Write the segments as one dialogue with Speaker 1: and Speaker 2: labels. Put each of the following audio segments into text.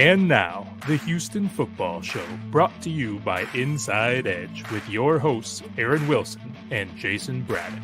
Speaker 1: And now, the Houston Football Show, brought to you by Inside Edge, with your hosts, Aaron Wilson and Jason Braddock.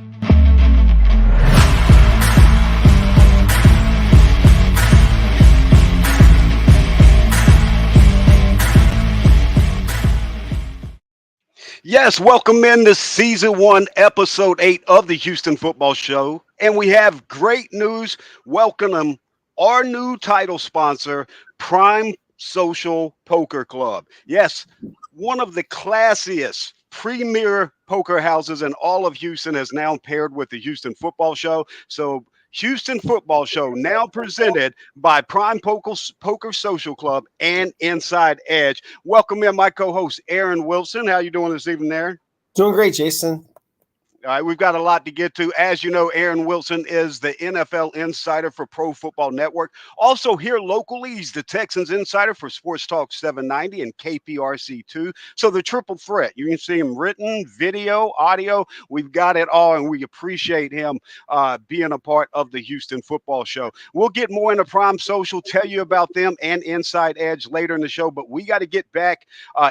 Speaker 2: Yes, welcome in to Season 1, Episode 8 of the Houston Football Show. And we have great news. Welcome our new title sponsor, Prime Social Poker Club. Yes, one of the classiest premier poker houses in all of Houston is now paired with the Houston Football Show. So Houston Football Show now presented by Prime Poker Social Club and Inside Edge. Welcome in my co-host, Aaron Wilson. How you doing this evening, Aaron?
Speaker 3: Doing great, Jason.
Speaker 2: All right, we've got a lot to get to. As you know, Aaron Wilson is the NFL insider for Pro Football Network. Also here locally, he's the Texans insider for Sports Talk 790 and KPRC2. So the triple threat. You can see him written, video, audio. We've got it all, and we appreciate him being a part of the Houston Football Show. We'll get more into Prime Social, tell you about them and Inside Edge later in the show, but we got to get back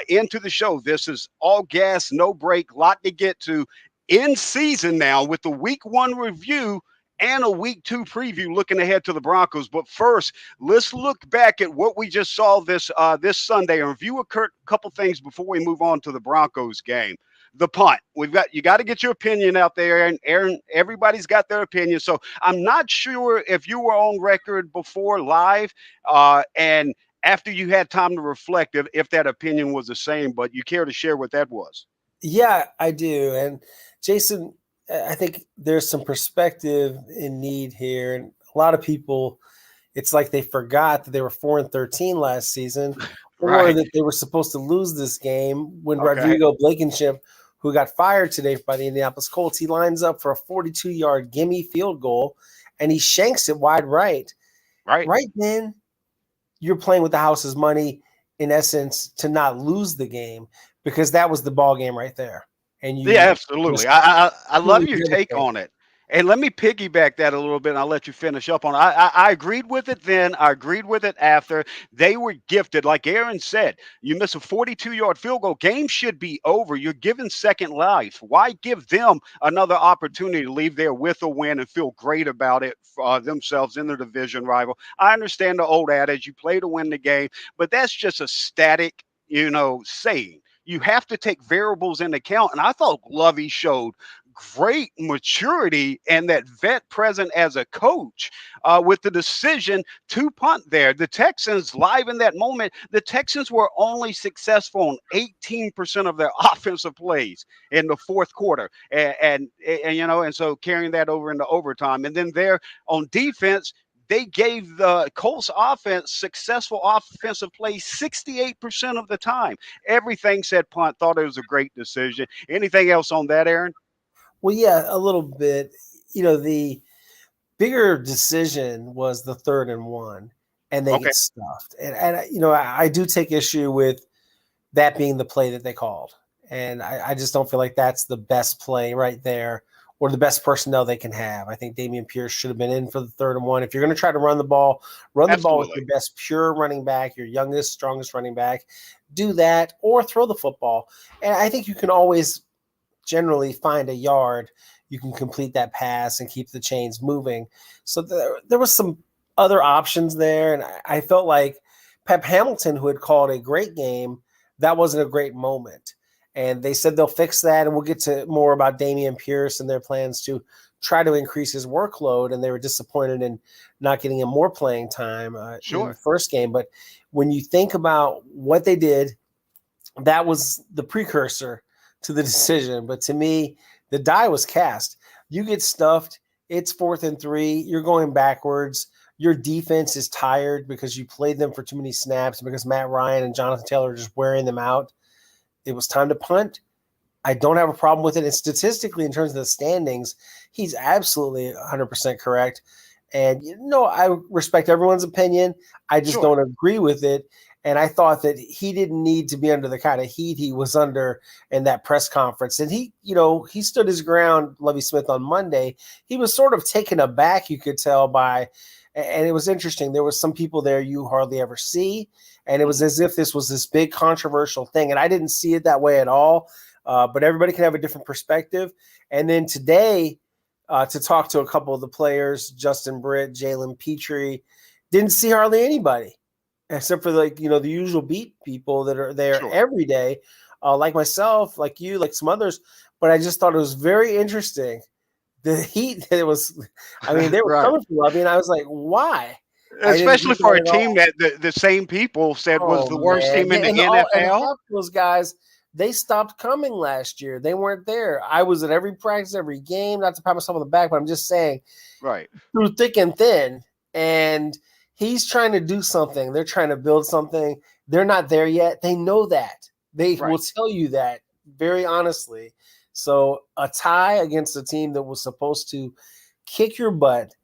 Speaker 2: into the show. This is all gas, no break, lot to get to. In season now with the week 1 review and a week 2 preview looking ahead to the Broncos. But first, let's look back at what we just saw this Sunday and review a couple things before we move on to the Broncos game. The punt. You got to get your opinion out there, and Aaron, everybody's got their opinion. So I'm not sure if you were on record before live and after you had time to reflect if that opinion was the same, but you care to share what that was?
Speaker 3: Yeah, I do. And Jason, I think there's some perspective in need here. And a lot of people, it's like they forgot that they were 4-13 last season, or that they were supposed to lose this game when Rodrigo Blankenship, who got fired today by the Indianapolis Colts, he lines up for a 42-yard gimme field goal, and he shanks it wide right. Right then, you're playing with the house's money, in essence, to not lose the game, because that was the ball game right there. And
Speaker 2: yeah, absolutely. I love your take on it. And let me piggyback that a little bit, and I'll let you finish up on it. I agreed with it then. I agreed with it after. They were gifted. Like Aaron said, you miss a 42-yard field goal. Game should be over. You're given second life. Why give them another opportunity to leave there with a win and feel great about it themselves in their division rival? I understand the old adage, you play to win the game, but that's just a static, saying. You have to take variables into account. And I thought Lovey showed great maturity and that vet present as a coach with the decision to punt there. The Texans, live in that moment, the Texans were only successful on 18% of their offensive plays in the fourth quarter. And so carrying that over into overtime. And then there on defense, they gave the Colts offense successful offensive plays 68% of the time. Everything said punt. Thought it was a great decision. Anything else on that, Aaron?
Speaker 3: Well, yeah, a little bit. The bigger decision was the 3rd and 1, and they get stuffed. And I do take issue with that being the play that they called. And I just don't feel like that's the best play right there, or the best personnel they can have. I think Dameon Pierce should have been in for the 3rd and 1. If you're going to try to run the ball with your best pure running back, your youngest, strongest running back. Do that, or throw the football. And I think you can always generally find a yard. You can complete that pass and keep the chains moving. So there was some other options there. And I felt like Pep Hamilton, who had called a great game, that wasn't a great moment. And they said they'll fix that, and we'll get to more about Dameon Pierce and their plans to try to increase his workload. And they were disappointed in not getting him more playing time in the first game. But when you think about what they did, that was the precursor to the decision. But to me, the die was cast. You get stuffed. It's 4th and 3. You're going backwards. Your defense is tired because you played them for too many snaps, because Matt Ryan and Jonathan Taylor are just wearing them out. It was time to punt. I don't have a problem with it. And statistically, in terms of the standings, he's absolutely 100% correct. And, I respect everyone's opinion. I just don't agree with it. And I thought that he didn't need to be under the kind of heat he was under in that press conference. And he stood his ground, Lovie Smith, on Monday. He was sort of taken aback, you could tell, by And it was interesting. There was some people there you hardly ever see, and it was as if this was this big controversial thing. And I didn't see it that way at all. But everybody can have a different perspective. And then today, to talk to a couple of the players, Justin Britt, Jalen Petrie, didn't see hardly anybody except for the usual beat people that are there every day, like myself, like you, like some others. But I just thought it was very interesting. The heat that it was, I mean, they were coming from Lovey, and I was like, why?
Speaker 2: Especially for a team that the same people said was the worst team in the NFL.
Speaker 3: And half of those guys, they stopped coming last year. They weren't there. I was at every practice, every game, not to pat myself on the back, but I'm just saying,
Speaker 2: right,
Speaker 3: through thick and thin. And he's trying to do something. They're trying to build something. They're not there yet. They know that. They will tell you that very honestly. So a tie against a team that was supposed to kick your butt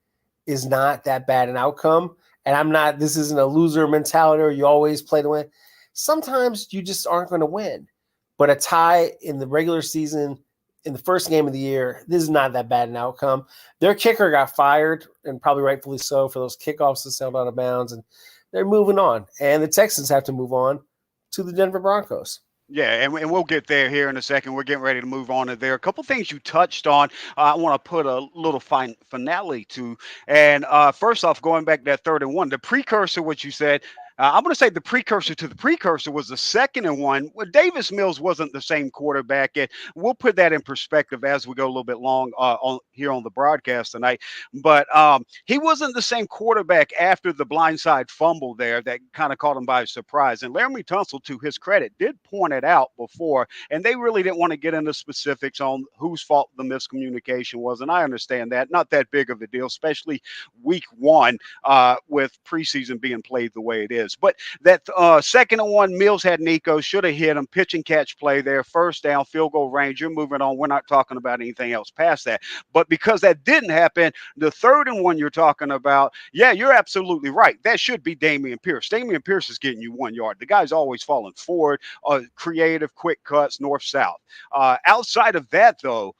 Speaker 3: is not that bad an outcome. And this isn't a loser mentality or you always play to win. Sometimes you just aren't going to win. But a tie in the regular season, in the first game of the year, this is not that bad an outcome. Their kicker got fired, and probably rightfully so, for those kickoffs that sailed out of bounds, and they're moving on. And the Texans have to move on to the Denver Broncos.
Speaker 2: Yeah, and we'll get there here in a second. We're getting ready to move on to there. A couple things you touched on, I want to put a little finale to. And first off, going back to that 3rd and 1, the precursor, what you said, I'm going to say the precursor to the precursor was the 2nd and 1. Well, Davis Mills wasn't the same quarterback. And we'll put that in perspective as we go a little bit long here on the broadcast tonight. But he wasn't the same quarterback after the blindside fumble there that kind of caught him by surprise. And Laramie Tunsil, to his credit, did point it out before. And they really didn't want to get into specifics on whose fault the miscommunication was. And I understand that. Not that big of a deal, especially week 1 with preseason being played the way it is. But that 2nd and 1, Mills had Nico, should have hit him, pitch and catch play there, 1st down, field goal range. You're moving on. We're not talking about anything else past that. But because that didn't happen, the 3rd and 1 you're talking about, yeah, you're absolutely right. That should be Dameon Pierce. Dameon Pierce is getting you 1 yard. The guy's always falling forward, creative, quick cuts, north-south. Outside of that, though,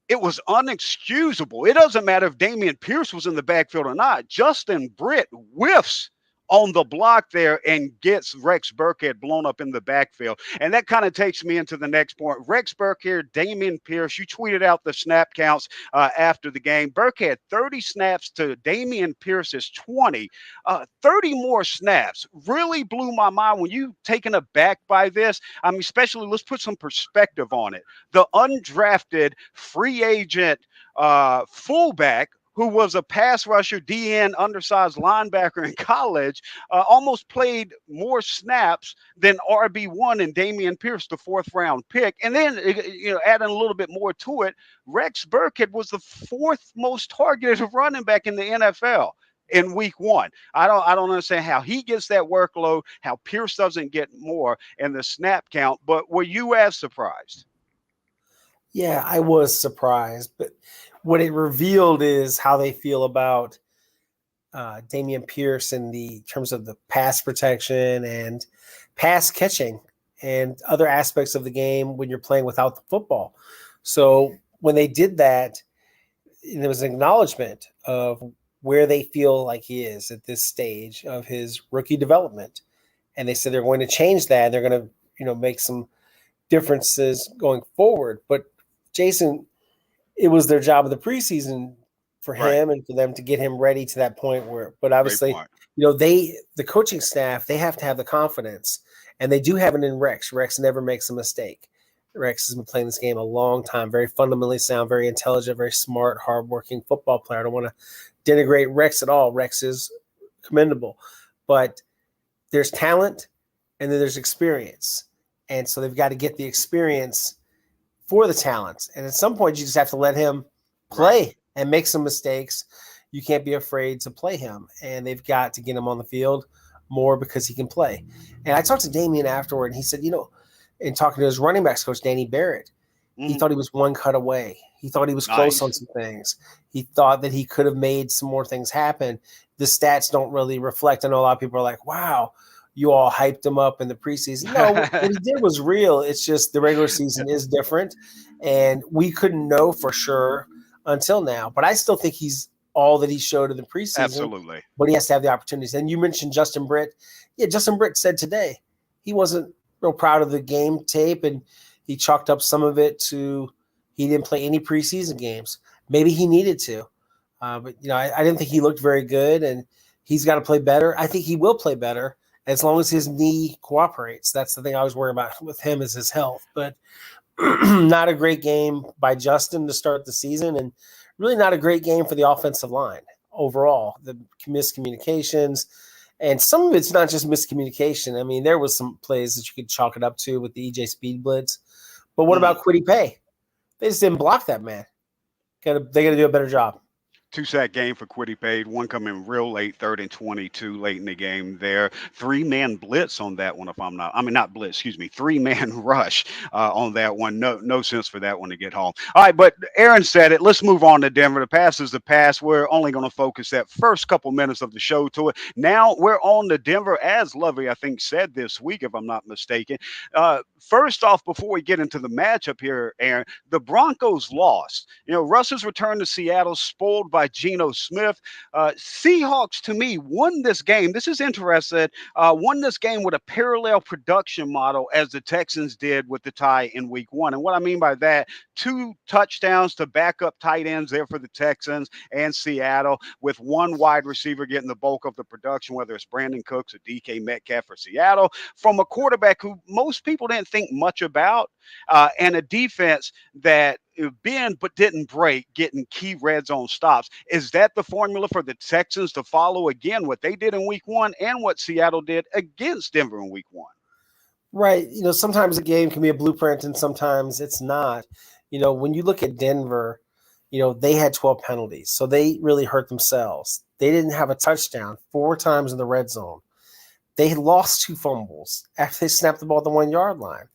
Speaker 2: it was unexcusable. It doesn't matter if Dameon Pierce was in the backfield or not. Justin Britt whiffs on the block there and gets Rex Burkhead blown up in the backfield. And that kind of takes me into the next point. Rex Burkhead, Dameon Pierce, you tweeted out the snap counts after the game. Burkhead, 30 snaps to Dameon Pierce's 20. 30 more snaps really blew my mind when you taken aback by this. I mean, especially, let's put some perspective on it. The undrafted free agent fullback who was a pass rusher, DN, undersized linebacker in college, almost played more snaps than RB1 and Dameon Pierce, the 4th round pick. And then, adding a little bit more to it, Rex Burkhead was the 4th most targeted running back in the NFL in week 1. I don't understand how he gets that workload, how Pierce doesn't get more in the snap count. But were you as surprised?
Speaker 3: Yeah, I was surprised, but what it revealed is how they feel about Dameon Pierce in the terms of the pass protection and pass catching and other aspects of the game when you're playing without the football. So when they did that, there was an acknowledgement of where they feel like he is at this stage of his rookie development. And they said they're going to change that. They're going to, make some differences going forward. But Jayson, it was their job of the preseason for him and for them to get him ready to that point where, but obviously, the coaching staff, they have to have the confidence, and they do have it in Rex. Rex never makes a mistake. Rex has been playing this game a long time, very fundamentally sound, very intelligent, very smart, hardworking football player. I don't want to denigrate Rex at all. Rex is commendable, but there's talent and then there's experience. And so they've got to get the experience for the talent. And at some point, you just have to let him play and make some mistakes. You can't be afraid to play him. And they've got to get him on the field more because he can play. And I talked to Dameon afterward, and he said, in talking to his running backs coach, Danny Barrett, he thought he was one cut away. He thought he was close on some things. He thought that he could have made some more things happen. The stats don't really reflect. I know a lot of people are like, wow, you all hyped him up in the preseason. No, what he did was real. It's just the regular season is different, and we couldn't know for sure until now. But I still think he's all that he showed in the preseason.
Speaker 2: Absolutely.
Speaker 3: But he has to have the opportunities. And you mentioned Justin Britt. Yeah, Justin Britt said today he wasn't real proud of the game tape, and he chalked up some of it to he didn't play any preseason games. Maybe he needed to. But, I didn't think he looked very good, and he's got to play better. I think he will play better as long as his knee cooperates. That's the thing I was worried about with him is his health. But not a great game by Justin to start the season, and really not a great game for the offensive line overall. The miscommunications, and some of it's not just miscommunication. I mean, there was some plays that you could chalk it up to with the EJ Speed blitz. But what about Kwity Paye? They just didn't block that man. They got to do a better job.
Speaker 2: 2-sack game for Kwity Paye. One coming real late, 3rd and 22, late in the game there. 3-man blitz on that one, not blitz, 3-man rush on that one. No sense for that one to get home. All right, but Aaron said it. Let's move on to Denver. The pass is the pass. We're only going to focus that first couple minutes of the show to it. Now we're on to Denver, as Lovey, I think, said this week, if I'm not mistaken. First off, before we get into the matchup here, Aaron, the Broncos lost. Russ's return to Seattle spoiled by Geno Smith. Seahawks, to me, won this game. This is interesting. Won this game with a parallel production model as the Texans did with the tie in week 1. And what I mean by that, 2 touchdowns to backup tight ends there for the Texans and Seattle, with one wide receiver getting the bulk of the production, whether it's Brandon Cooks or DK Metcalf for Seattle, from a quarterback who most people didn't think much about, and a defense that bend but didn't break, getting key red zone stops. Is that the formula for the Texans to follow again, what they did in week 1 and what Seattle did against Denver in week 1?
Speaker 3: Right. Sometimes a game can be a blueprint and sometimes it's not. When you look at Denver, they had 12 penalties, so they really hurt themselves. They didn't have a touchdown 4 times in the red zone. They lost 2 fumbles after they snapped the ball at the 1-yard line.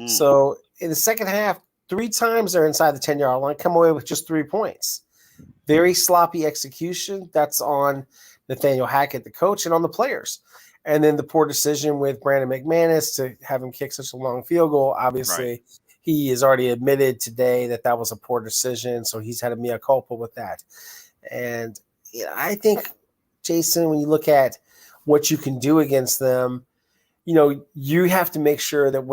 Speaker 3: So in the second half, 3 times they're inside the 10-yard line, come away with just 3 points. Very sloppy execution. That's on Nathaniel Hackett, the coach, and on the players. And then the poor decision with Brandon McManus to have him kick such a long field goal. Obviously, he has already admitted today that was a poor decision, so he's had a mea culpa with that. And I think, Jason, when you look at what you can do against them, you have to make sure that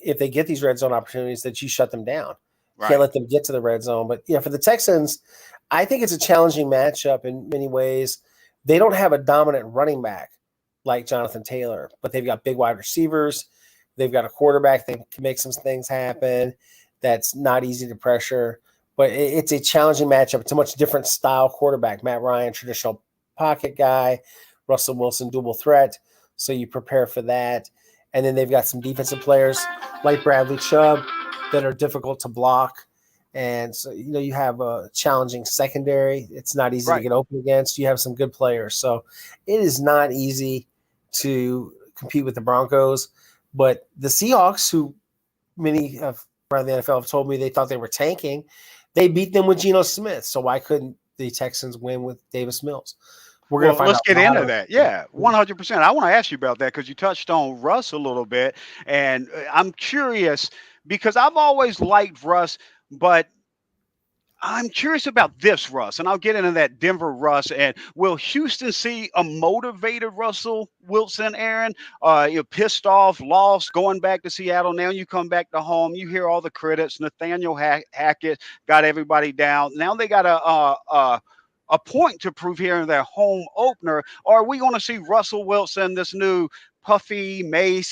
Speaker 3: if they get these red zone opportunities, that you shut them down. You can't let them get to the red zone. But for the Texans, I think it's a challenging matchup in many ways. They don't have a dominant running back like Jonathan Taylor, but they've got big wide receivers. They've got a quarterback that can make some things happen. That's not easy to pressure, but it's a challenging matchup. It's a much different style quarterback. Matt Ryan, traditional pocket guy. Russell Wilson, dual threat. So you prepare for that. And then they've got some defensive players like Bradley Chubb that are difficult to block. And so, you have a challenging secondary. It's not easy to get open against. You have some good players. So it is not easy to compete with the Broncos. But the Seahawks, who many around the NFL have told me they thought they were tanking, they beat them with Geno Smith. So why couldn't the Texans win with Davis Mills?
Speaker 2: Let's get into that. Yeah, 100%. I want to ask you about that because you touched on Russ a little bit. And I'm curious because I've always liked Russ, but I'm curious about this Russ, and I'll get into that Denver Russ. And will Houston see a motivated Russell Wilson, Aaron? You're pissed off, lost, going back to Seattle. Now you come back to home. You hear all the critics. Nathaniel Hackett got everybody down. Now they got a point to prove here in their home opener. Or are we going to see Russell Wilson, this new puffy, mace,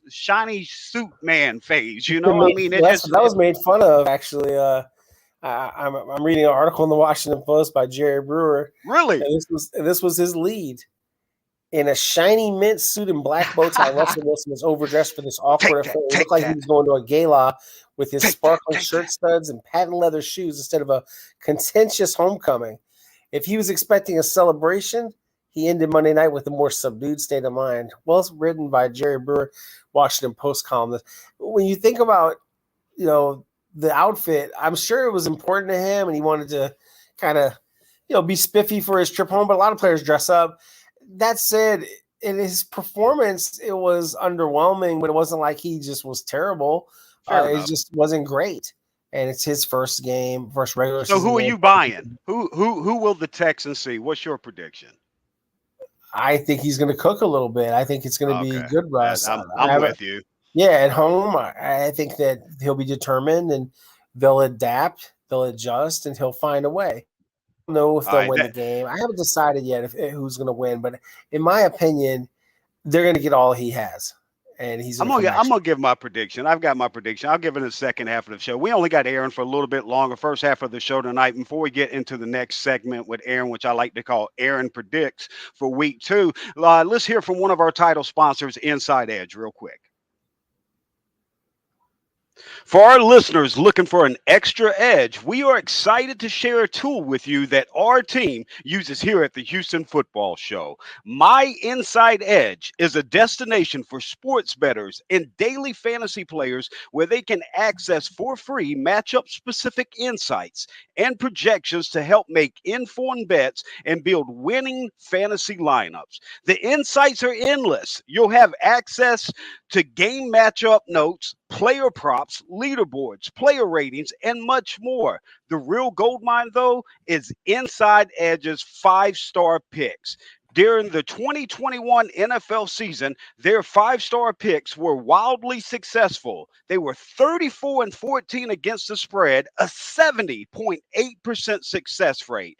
Speaker 2: shiny suit man phase?
Speaker 3: That was made fun of, actually. I'm reading an article in the Washington Post by Jerry Brewer.
Speaker 2: Really?
Speaker 3: And this was his lead. In a shiny mint suit and black bow tie, Russell Wilson was overdressed for this awkward affair. It looked like he was going to a gala with his sparkling shirt studs and patent leather shoes instead of a contentious homecoming. If he was expecting a celebration, he ended Monday night with a more subdued state of mind. Well, written by Jerry Brewer, Washington Post columnist. When you think about, the outfit, I'm sure it was important to him and he wanted to kind of, be spiffy for his trip home, but a lot of players dress up. That said, in his performance, it was underwhelming, but it wasn't like he just was terrible. It just wasn't great. and it's his first game, first regular
Speaker 2: So
Speaker 3: season
Speaker 2: who are
Speaker 3: game.
Speaker 2: you buying? Who will the Texans see? What's your prediction?
Speaker 3: I think he's going to cook a little bit. I think it's going to be
Speaker 2: Okay,
Speaker 3: good, Russ.
Speaker 2: I'm with you.
Speaker 3: Yeah, at home, I think that he'll be determined and they'll adapt, they'll adjust, and he'll find a way. I don't know if
Speaker 2: All
Speaker 3: they'll
Speaker 2: right,
Speaker 3: win the game. I haven't decided yet who's going to win, but in my opinion, they're going to get all he has, and he's going to come back.
Speaker 2: I'm gonna give my prediction. I've got my prediction. I'll give it in the second half of the show. We only got Aaron for a little bit longer, first half of the show tonight. Before we get into the next segment with Aaron, which I like to call Aaron Predicts for week 2, let's hear from one of our title sponsors, Inside Edge, real quick. For our listeners looking for an extra edge, we are excited to share a tool with you that our team uses here at the Houston Football Show. My Inside Edge is a destination for sports bettors and daily fantasy players where they can access for free matchup-specific insights and projections to help make informed bets and build winning fantasy lineups. The insights are endless. You'll have access to game matchup notes, player props, leaderboards, player ratings, and much more. The real goldmine, though, is Inside Edge's 5-star picks. During the 2021 NFL season, their 5-star picks were wildly successful. They were 34-14 against the spread, a 70.8% success rate.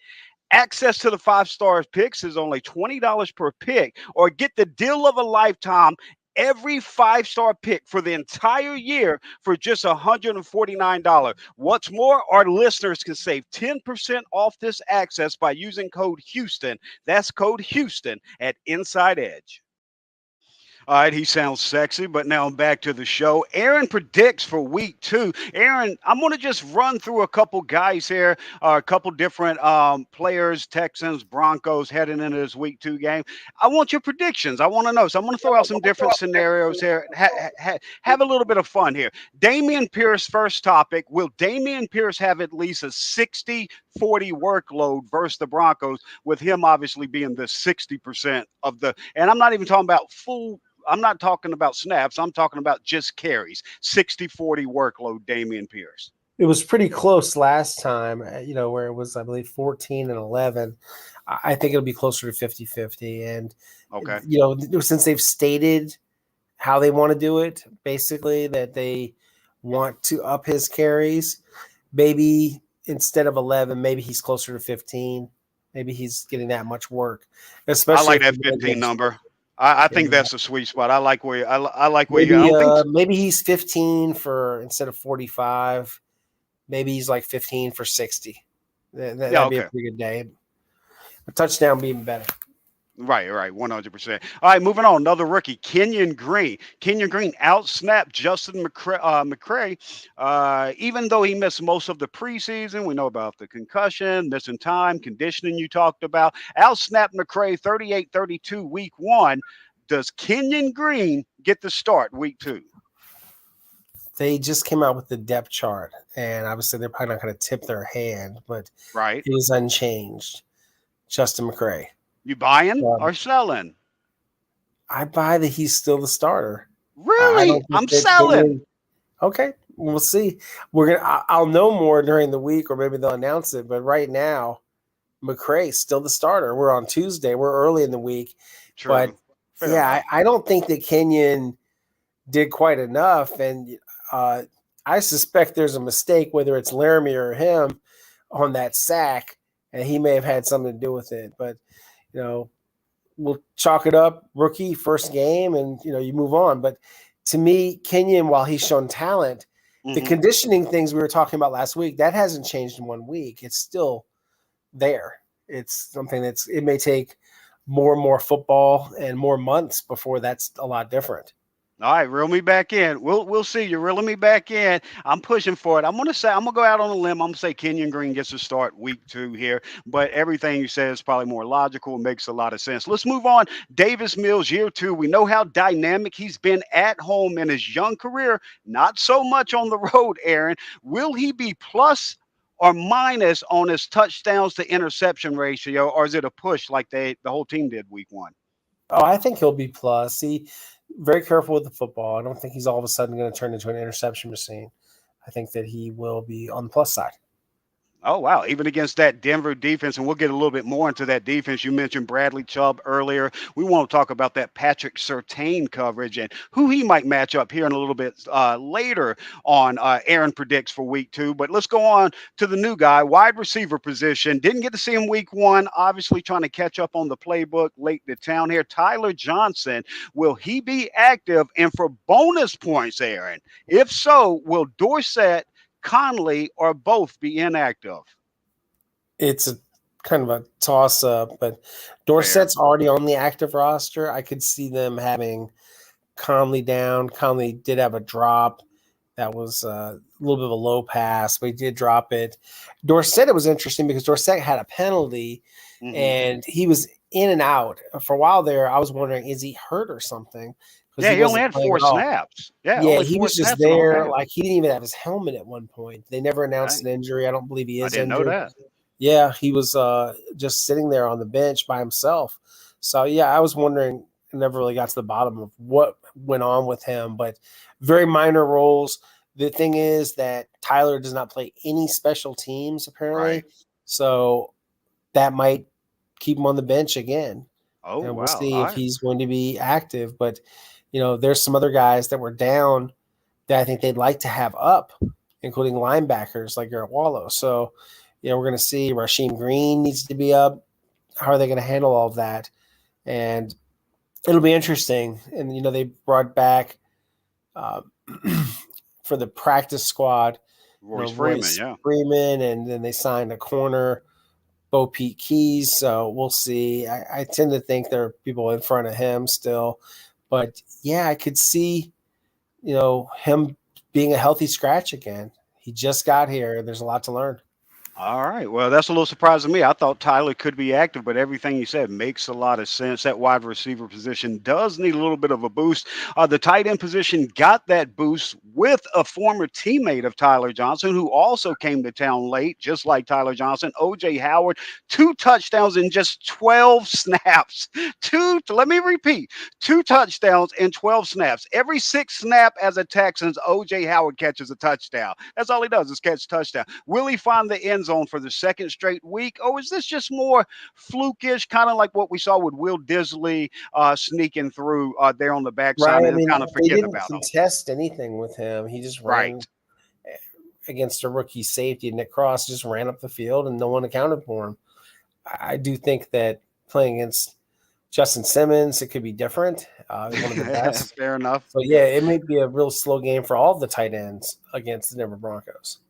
Speaker 2: Access to the 5-star picks is only $20 per pick, or get the deal of a lifetime, every 5-star pick for the entire year for just $149. What's more, our listeners can save 10% off this access by using code Houston. That's code Houston at Inside Edge. All right, he sounds sexy, but now back to the show. Aaron predicts for week 2. Aaron, I'm going to just run through a couple guys here, a couple different players, Texans, Broncos, heading into this week 2 game. I want your predictions. I want to know. So I'm going to throw out some different scenarios here. Have a little bit of fun here. Dameon Pierce, first topic. Will Dameon Pierce have at least a 60-40 workload versus the Broncos, with him obviously being the 60% of the – and I'm not even talking about I'm not talking about snaps. I'm talking about just carries. 60-40 workload, Dameon Pierce.
Speaker 3: It was pretty close last time, where it was, I believe, 14-11. I think it'll be closer to 50-50. And,
Speaker 2: okay,
Speaker 3: since they've stated how they want to do it, basically that they want to up his carries, maybe instead of 11, maybe he's closer to 15. Maybe he's getting that much work. Especially
Speaker 2: I like that 15 number. I think that's a sweet spot. I like where
Speaker 3: maybe he's 15 for instead of 45. Maybe he's like 15 for 60. That'd be a pretty good day. A touchdown would be even better.
Speaker 2: Right, 100%. All right, moving on. Another rookie, Kenyon Green. Kenyon Green outsnapped Justin McCray. Even though he missed most of the preseason, we know about the concussion, missing time, conditioning you talked about. Outsnapped McCray 38-32 week 1. Does Kenyon Green get the start week 2?
Speaker 3: They just came out with the depth chart, and obviously they're probably not going to tip their hand, but it is unchanged. Justin McCray.
Speaker 2: You buying or selling?
Speaker 3: I buy that he's still the starter.
Speaker 2: Really? I'm selling.
Speaker 3: Okay, we'll see. I'll know more during the week, or maybe they'll announce it. But right now, McCray's still the starter. We're on Tuesday. We're early in the week.
Speaker 2: True.
Speaker 3: But I don't think that Kenyon did quite enough, and I suspect there's a mistake, whether it's Laramie or him, on that sack, and he may have had something to do with it. But we'll chalk it up, rookie, first game, and, you move on. But to me, Kenyon, while he's shown talent, the conditioning things we were talking about last week, that hasn't changed in 1 week. It's still there. It's something it may take more and more football and more months before that's a lot different.
Speaker 2: All right, reel me back in. We'll see. You're reeling me back in. I'm pushing for it. I'm gonna go out on a limb. I'm gonna say Kenyon Green gets to start week 2 here. But everything you said is probably more logical. Makes a lot of sense. Let's move on. Davis Mills, year 2. We know how dynamic he's been at home in his young career. Not so much on the road, Aaron. Will he be plus or minus on his touchdowns to interception ratio, or is it a push like the whole team did week 1?
Speaker 3: Oh, I think he'll be plus. Very careful with the football. I don't think he's all of a sudden going to turn into an interception machine. I think that he will be on the plus side.
Speaker 2: Oh, wow. Even against that Denver defense, and we'll get a little bit more into that defense. You mentioned Bradley Chubb earlier. We want to talk about that Patrick Surtain coverage and who he might match up here in a little bit later on. Aaron predicts for week 2. But let's go on to the new guy, wide receiver position. Didn't get to see him week 1, obviously trying to catch up on the playbook late to town here. Tyler Johnson, will he be active? And for bonus points, Aaron, if so, will Dorsett, Conley, or both be inactive?
Speaker 3: It's a kind of a toss up, but Dorsett's already on the active roster. I could see them having Conley down. Conley did have a drop. That was a little bit of a low pass, but he did drop it. Dorsett, it was interesting because Dorsett had a penalty and he was in and out. For a while there, I was wondering, is he hurt or something?
Speaker 2: Yeah, he only had 4 snaps.
Speaker 3: Yeah, he was just there. Like, he didn't even have his helmet at one point. They never announced an injury. I don't believe he is injured.
Speaker 2: I didn't know that.
Speaker 3: Yeah, he was just sitting there on the bench by himself. So, yeah, I was wondering, I never really got to the bottom of what went on with him, but very minor roles. The thing is that Tyler does not play any special teams, apparently.
Speaker 2: Right.
Speaker 3: So that might keep him on the bench again.
Speaker 2: Oh,
Speaker 3: and
Speaker 2: wow.
Speaker 3: We'll see if he's going to be active. But, you know, there's some other guys that were down that I think they'd like to have up, including linebackers like Garrett Wallow. So, you know, we're going to see Rasheem Green needs to be up. How are they going to handle all of that? And it'll be interesting. And, you know, they brought back for the practice squad,
Speaker 2: Royce
Speaker 3: Freeman, and then they signed a corner, Bo Pete Keys. So we'll see. I tend to think there are people in front of him still. But, yeah, I could see, you know, him being a healthy scratch again. He just got here. There's a lot to learn.
Speaker 2: All right. Well, that's a little surprising to me. I thought Tyler could be active, but everything you said makes a lot of sense. That wide receiver position does need a little bit of a boost. The tight end position got that boost with a former teammate of Tyler Johnson, who also came to town late, just like Tyler Johnson. O.J. Howard, 2 touchdowns in just 12 snaps. Let me repeat, 2 touchdowns in 12 snaps. Every 6 snap as a Texans, O.J. Howard catches a touchdown. That's all he does is catch touchdown. Will he find the end zone for the second straight week, or is this just more flukish, kind of like what we saw with Will Disley sneaking through there on the backside and kind of forgetting about him?
Speaker 3: They didn't contest anything with him. He just ran against a rookie safety. Nick Cross just ran up the field, and no one accounted for him. I do think that playing against Justin Simmons, it could be different. One of the best.
Speaker 2: Fair enough.
Speaker 3: So, yeah, it may be a real slow game for all of the tight ends against the Denver Broncos.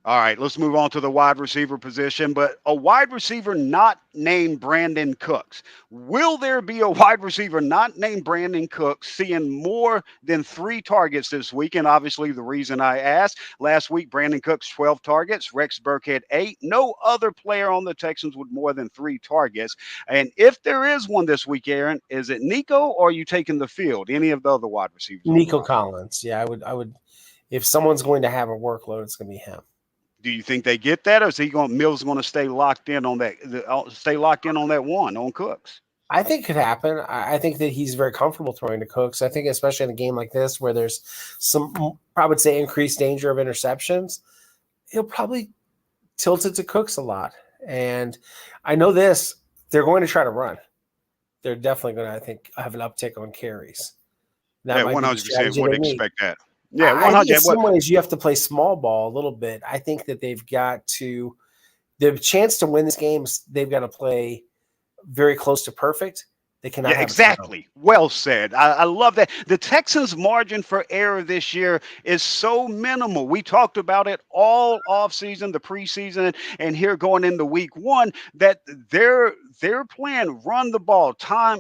Speaker 2: All right, let's move on to the wide receiver position, but a wide receiver not named Brandon Cooks. Will there be a wide receiver not named Brandon Cooks seeing more than 3 targets this week? And obviously the reason I asked, last week, Brandon Cooks, 12 targets, Rex Burkhead, 8. No other player on the Texans with more than 3 targets. And if there is one this week, Aaron, is it Nico, or are you taking the field? Any of the other wide receivers?
Speaker 3: Nico Collins. Yeah, I would. If someone's going to have a workload, it's going to be him.
Speaker 2: Do you think they get that, or is Mills going to stay locked in on that one on Cooks?
Speaker 3: I think it could happen. I think that he's very comfortable throwing to Cooks. I think especially in a game like this where there's some, I would say, increased danger of interceptions, he'll probably tilt it to Cooks a lot. And I know this, they're going to try to run. They're definitely going to, I think, have an uptick on carries.
Speaker 2: That 100% would expect that.
Speaker 3: Yeah, 100. I think in some ways you have to play small ball a little bit. I think that they've got to – the chance to win this game, they've got to play very close to perfect. They cannot have
Speaker 2: exactly. Well said. I love that. The Texans' margin for error this year is so minimal. We talked about it all offseason, the preseason, and here going into week 1, that their plan, run the ball,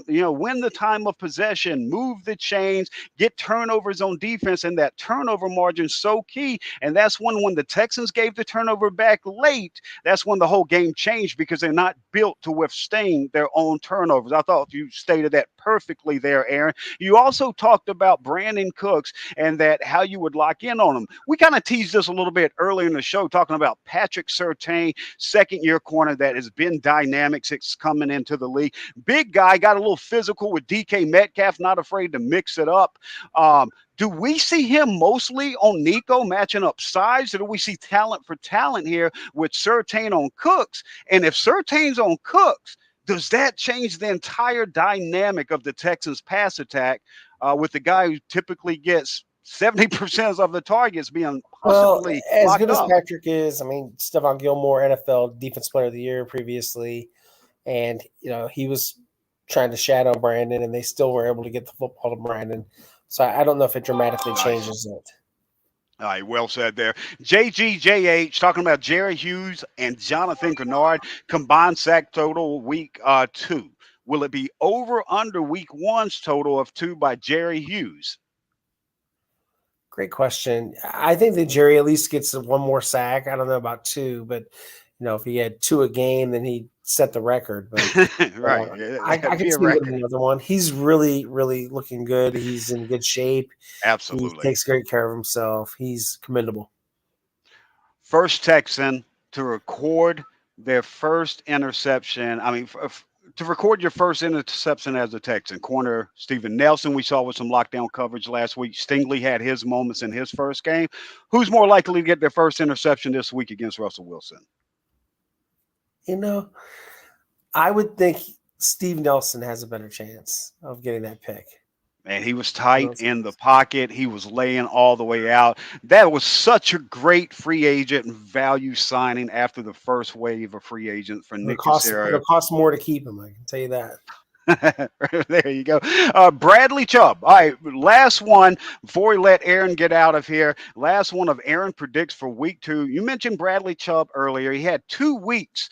Speaker 2: win the time of possession, move the chains, get turnovers on defense, and that turnover margin is so key. And that's when the Texans gave the turnover back late, that's when the whole game changed, because they're not built to withstand their own turnovers. I thought you stated that perfectly there, Aaron. You also talked about Brandon Cooks and that how you would lock in on him. We kind of teased this a little bit earlier in the show, talking about Patrick Surtain, second-year corner that has been dynamic since coming into the league. Big guy, got a little physical with DK Metcalf, not afraid to mix it up. Do we see him mostly on Nico matching up size, or do we see talent for talent here with Surtain on Cooks? And if Surtain's on Cooks, does that change the entire dynamic of the Texans' pass attack with the guy who typically gets 70% of the targets being possibly
Speaker 3: as good
Speaker 2: up?
Speaker 3: as Patrick is, I mean, Stephon Gilmore, NFL Defense Player of the Year previously, and he was trying to shadow Brandon, and they still were able to get the football to Brandon. So I don't know if it dramatically changes it.
Speaker 2: All right, well said there. JGJH talking about Jerry Hughes and Jonathan Kennard, combined sack total week 2. Will it be over under week 1's total of 2 by Jerry Hughes?
Speaker 3: Great question. I think that Jerry at least gets 1 more sack. I don't know about 2, but if he had 2 a game, then he'd set the record. But
Speaker 2: right,
Speaker 3: I can see him getting another one. He's really, really looking good. He's in good shape.
Speaker 2: Absolutely,
Speaker 3: he takes great care of himself. He's commendable.
Speaker 2: First Texan to record their first interception. I mean, to record your first interception as a Texan. Corner Steven Nelson, we saw with some lockdown coverage last week. Stingley had his moments in his first game. Who's more likely to get their first interception this week against Russell Wilson?
Speaker 3: I would think Steve Nelson has a better chance of getting that pick.
Speaker 2: And he was tight in the pocket. He was laying all the way out. That was such a great free agent and value signing after the first wave of free agents for Nick Caserio.
Speaker 3: It'll cost more to keep him, I can tell you that.
Speaker 2: There you go. Bradley Chubb. All right, last one before we let Aaron get out of here. Last one of Aaron predicts for week 2. You mentioned Bradley Chubb earlier. He had 2 weeks.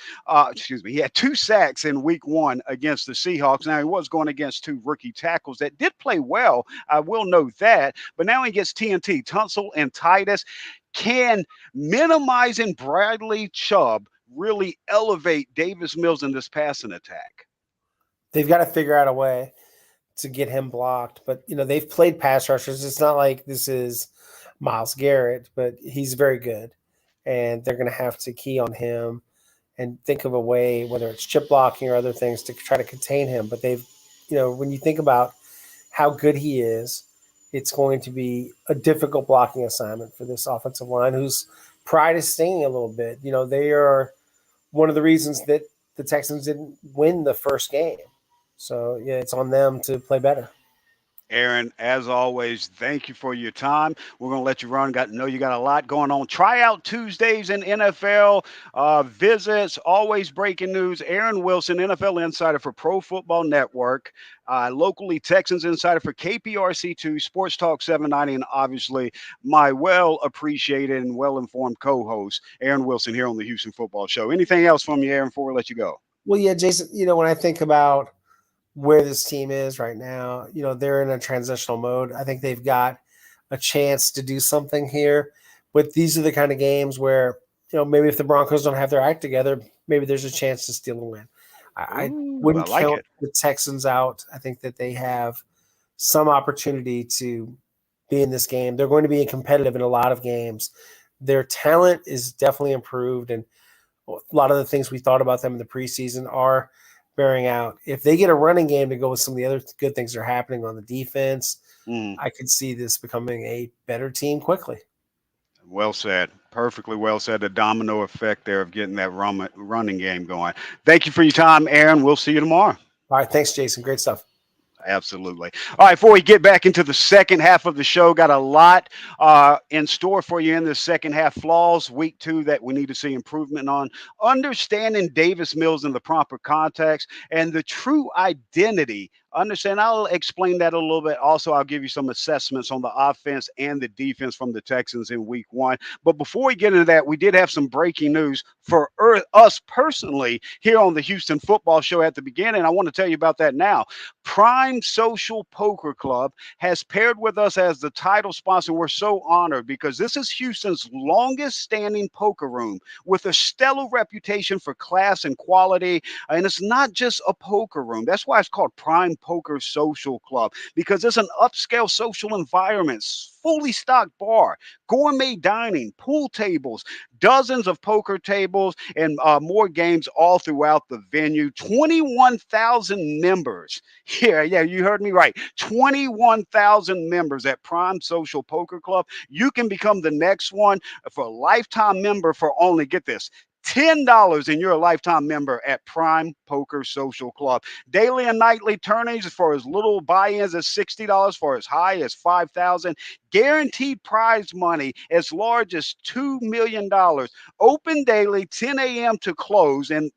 Speaker 2: He had 2 sacks in week 1 against the Seahawks. Now he was going against 2 rookie tackles that did play well. I will note that. But now he gets TNT, Tunsil and Titus. Can minimizing Bradley Chubb really elevate Davis Mills in this passing attack?
Speaker 3: They've got to figure out a way to get him blocked. But, they've played pass rushers. It's not like this is Myles Garrett, but he's very good. And they're going to have to key on him and think of a way, whether it's chip blocking or other things, to try to contain him. But they've, when you think about how good he is, it's going to be a difficult blocking assignment for this offensive line, whose pride is stinging a little bit. They are one of the reasons that the Texans didn't win the first game. So, it's on them to play better.
Speaker 2: Aaron, as always, thank you for your time. We're going to let you run. Know you got a lot going on. Tryout Tuesdays in NFL, visits, always breaking news. Aaron Wilson, NFL insider for Pro Football Network, locally Texans insider for KPRC2, Sports Talk 790, and obviously my well-appreciated and well-informed co-host, Aaron Wilson, here on the Houston Football Show. Anything else from you, Aaron, before we let you go?
Speaker 3: Well, yeah, Jason, when I think about where this team is right now, they're in a transitional mode. I think they've got a chance to do something here, but these are the kind of games where, maybe if the Broncos don't have their act together, maybe there's a chance to steal a win. I wouldn't count the Texans out. I think that they have some opportunity to be in this game. They're going to be competitive in a lot of games. Their talent is definitely improved, and a lot of the things we thought about them in the preseason are bearing out. If they get a running game to go with some of the other good things that are happening on the defense, I could see this becoming a better team quickly.
Speaker 2: Well said. Perfectly well said. The domino effect there of getting that running game going. Thank you for your time, Aaron. We'll see you tomorrow.
Speaker 3: All right. Thanks, Jason. Great stuff.
Speaker 2: Absolutely. All right, before we get back into the second half of the show, got a lot in store for you in the second half. Flaws, week 2 that we need to see improvement on. Understanding Davis Mills in the proper context and the true identity. I'll explain that a little bit. Also, I'll give you some assessments on the offense and the defense from the Texans in week 1. But before we get into that, we did have some breaking news for us personally here on the Houston Football Show at the beginning. I want to tell you about that now. Prime Social Poker Club has paired with us as the title sponsor. We're so honored because this is Houston's longest standing poker room with a stellar reputation for class and quality. And it's not just a poker room. That's why it's called Prime Poker Social Club because it's an upscale social environment, fully stocked bar, gourmet dining, pool tables, dozens of poker tables, and more games all throughout the venue. 21,000 members. Yeah, you heard me right. 21,000 members at Prime Social Poker Club. You can become the next one for a lifetime member for only, get this, $10 and you're a lifetime member at Prime Poker Social Club. Daily and nightly tourneys for as little buy-ins as $60, for as high as $5,000. Guaranteed prize money as large as $2 million. Open daily, 10 a.m. to close, and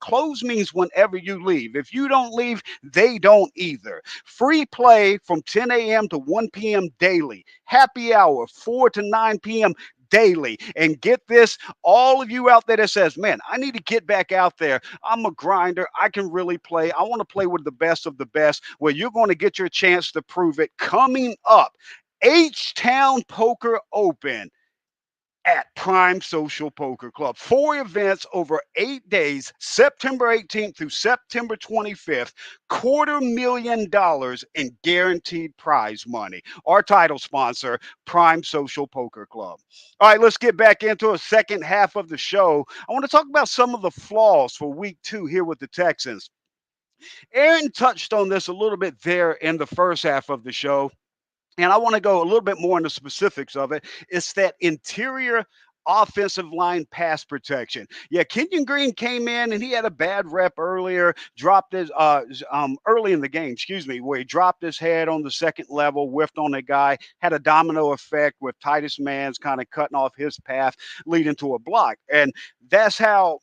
Speaker 2: close means whenever you leave. If you don't leave, they don't either. Free play from 10 a.m. to 1 p.m. daily. Happy hour, 4 to 9 p.m. daily. And get this, all of you out there that says, man, I need to get back out there. I'm a grinder. I can really play. I want to play with the best of the best. Well, you're going to get your chance to prove it coming up. H-Town Poker Open at Prime Social Poker Club. 4 events over 8 days, September 18th through September 25th. $250,000 in guaranteed prize money. Our title sponsor, Prime Social Poker Club. All right, let's get back into a second half of the show. I want to talk about some of the flaws for week 2 here with the Texans. Aaron touched on this a little bit there in the first half of the show, and I want to go a little bit more into specifics of it. It's that interior offensive line pass protection. Yeah, Kenyon Green came in and he had a bad rep earlier, dropped his early in the game, where he dropped his head on the second level, whiffed on a guy, had a domino effect with Titus Mans kind of cutting off his path, leading to a block. And that's how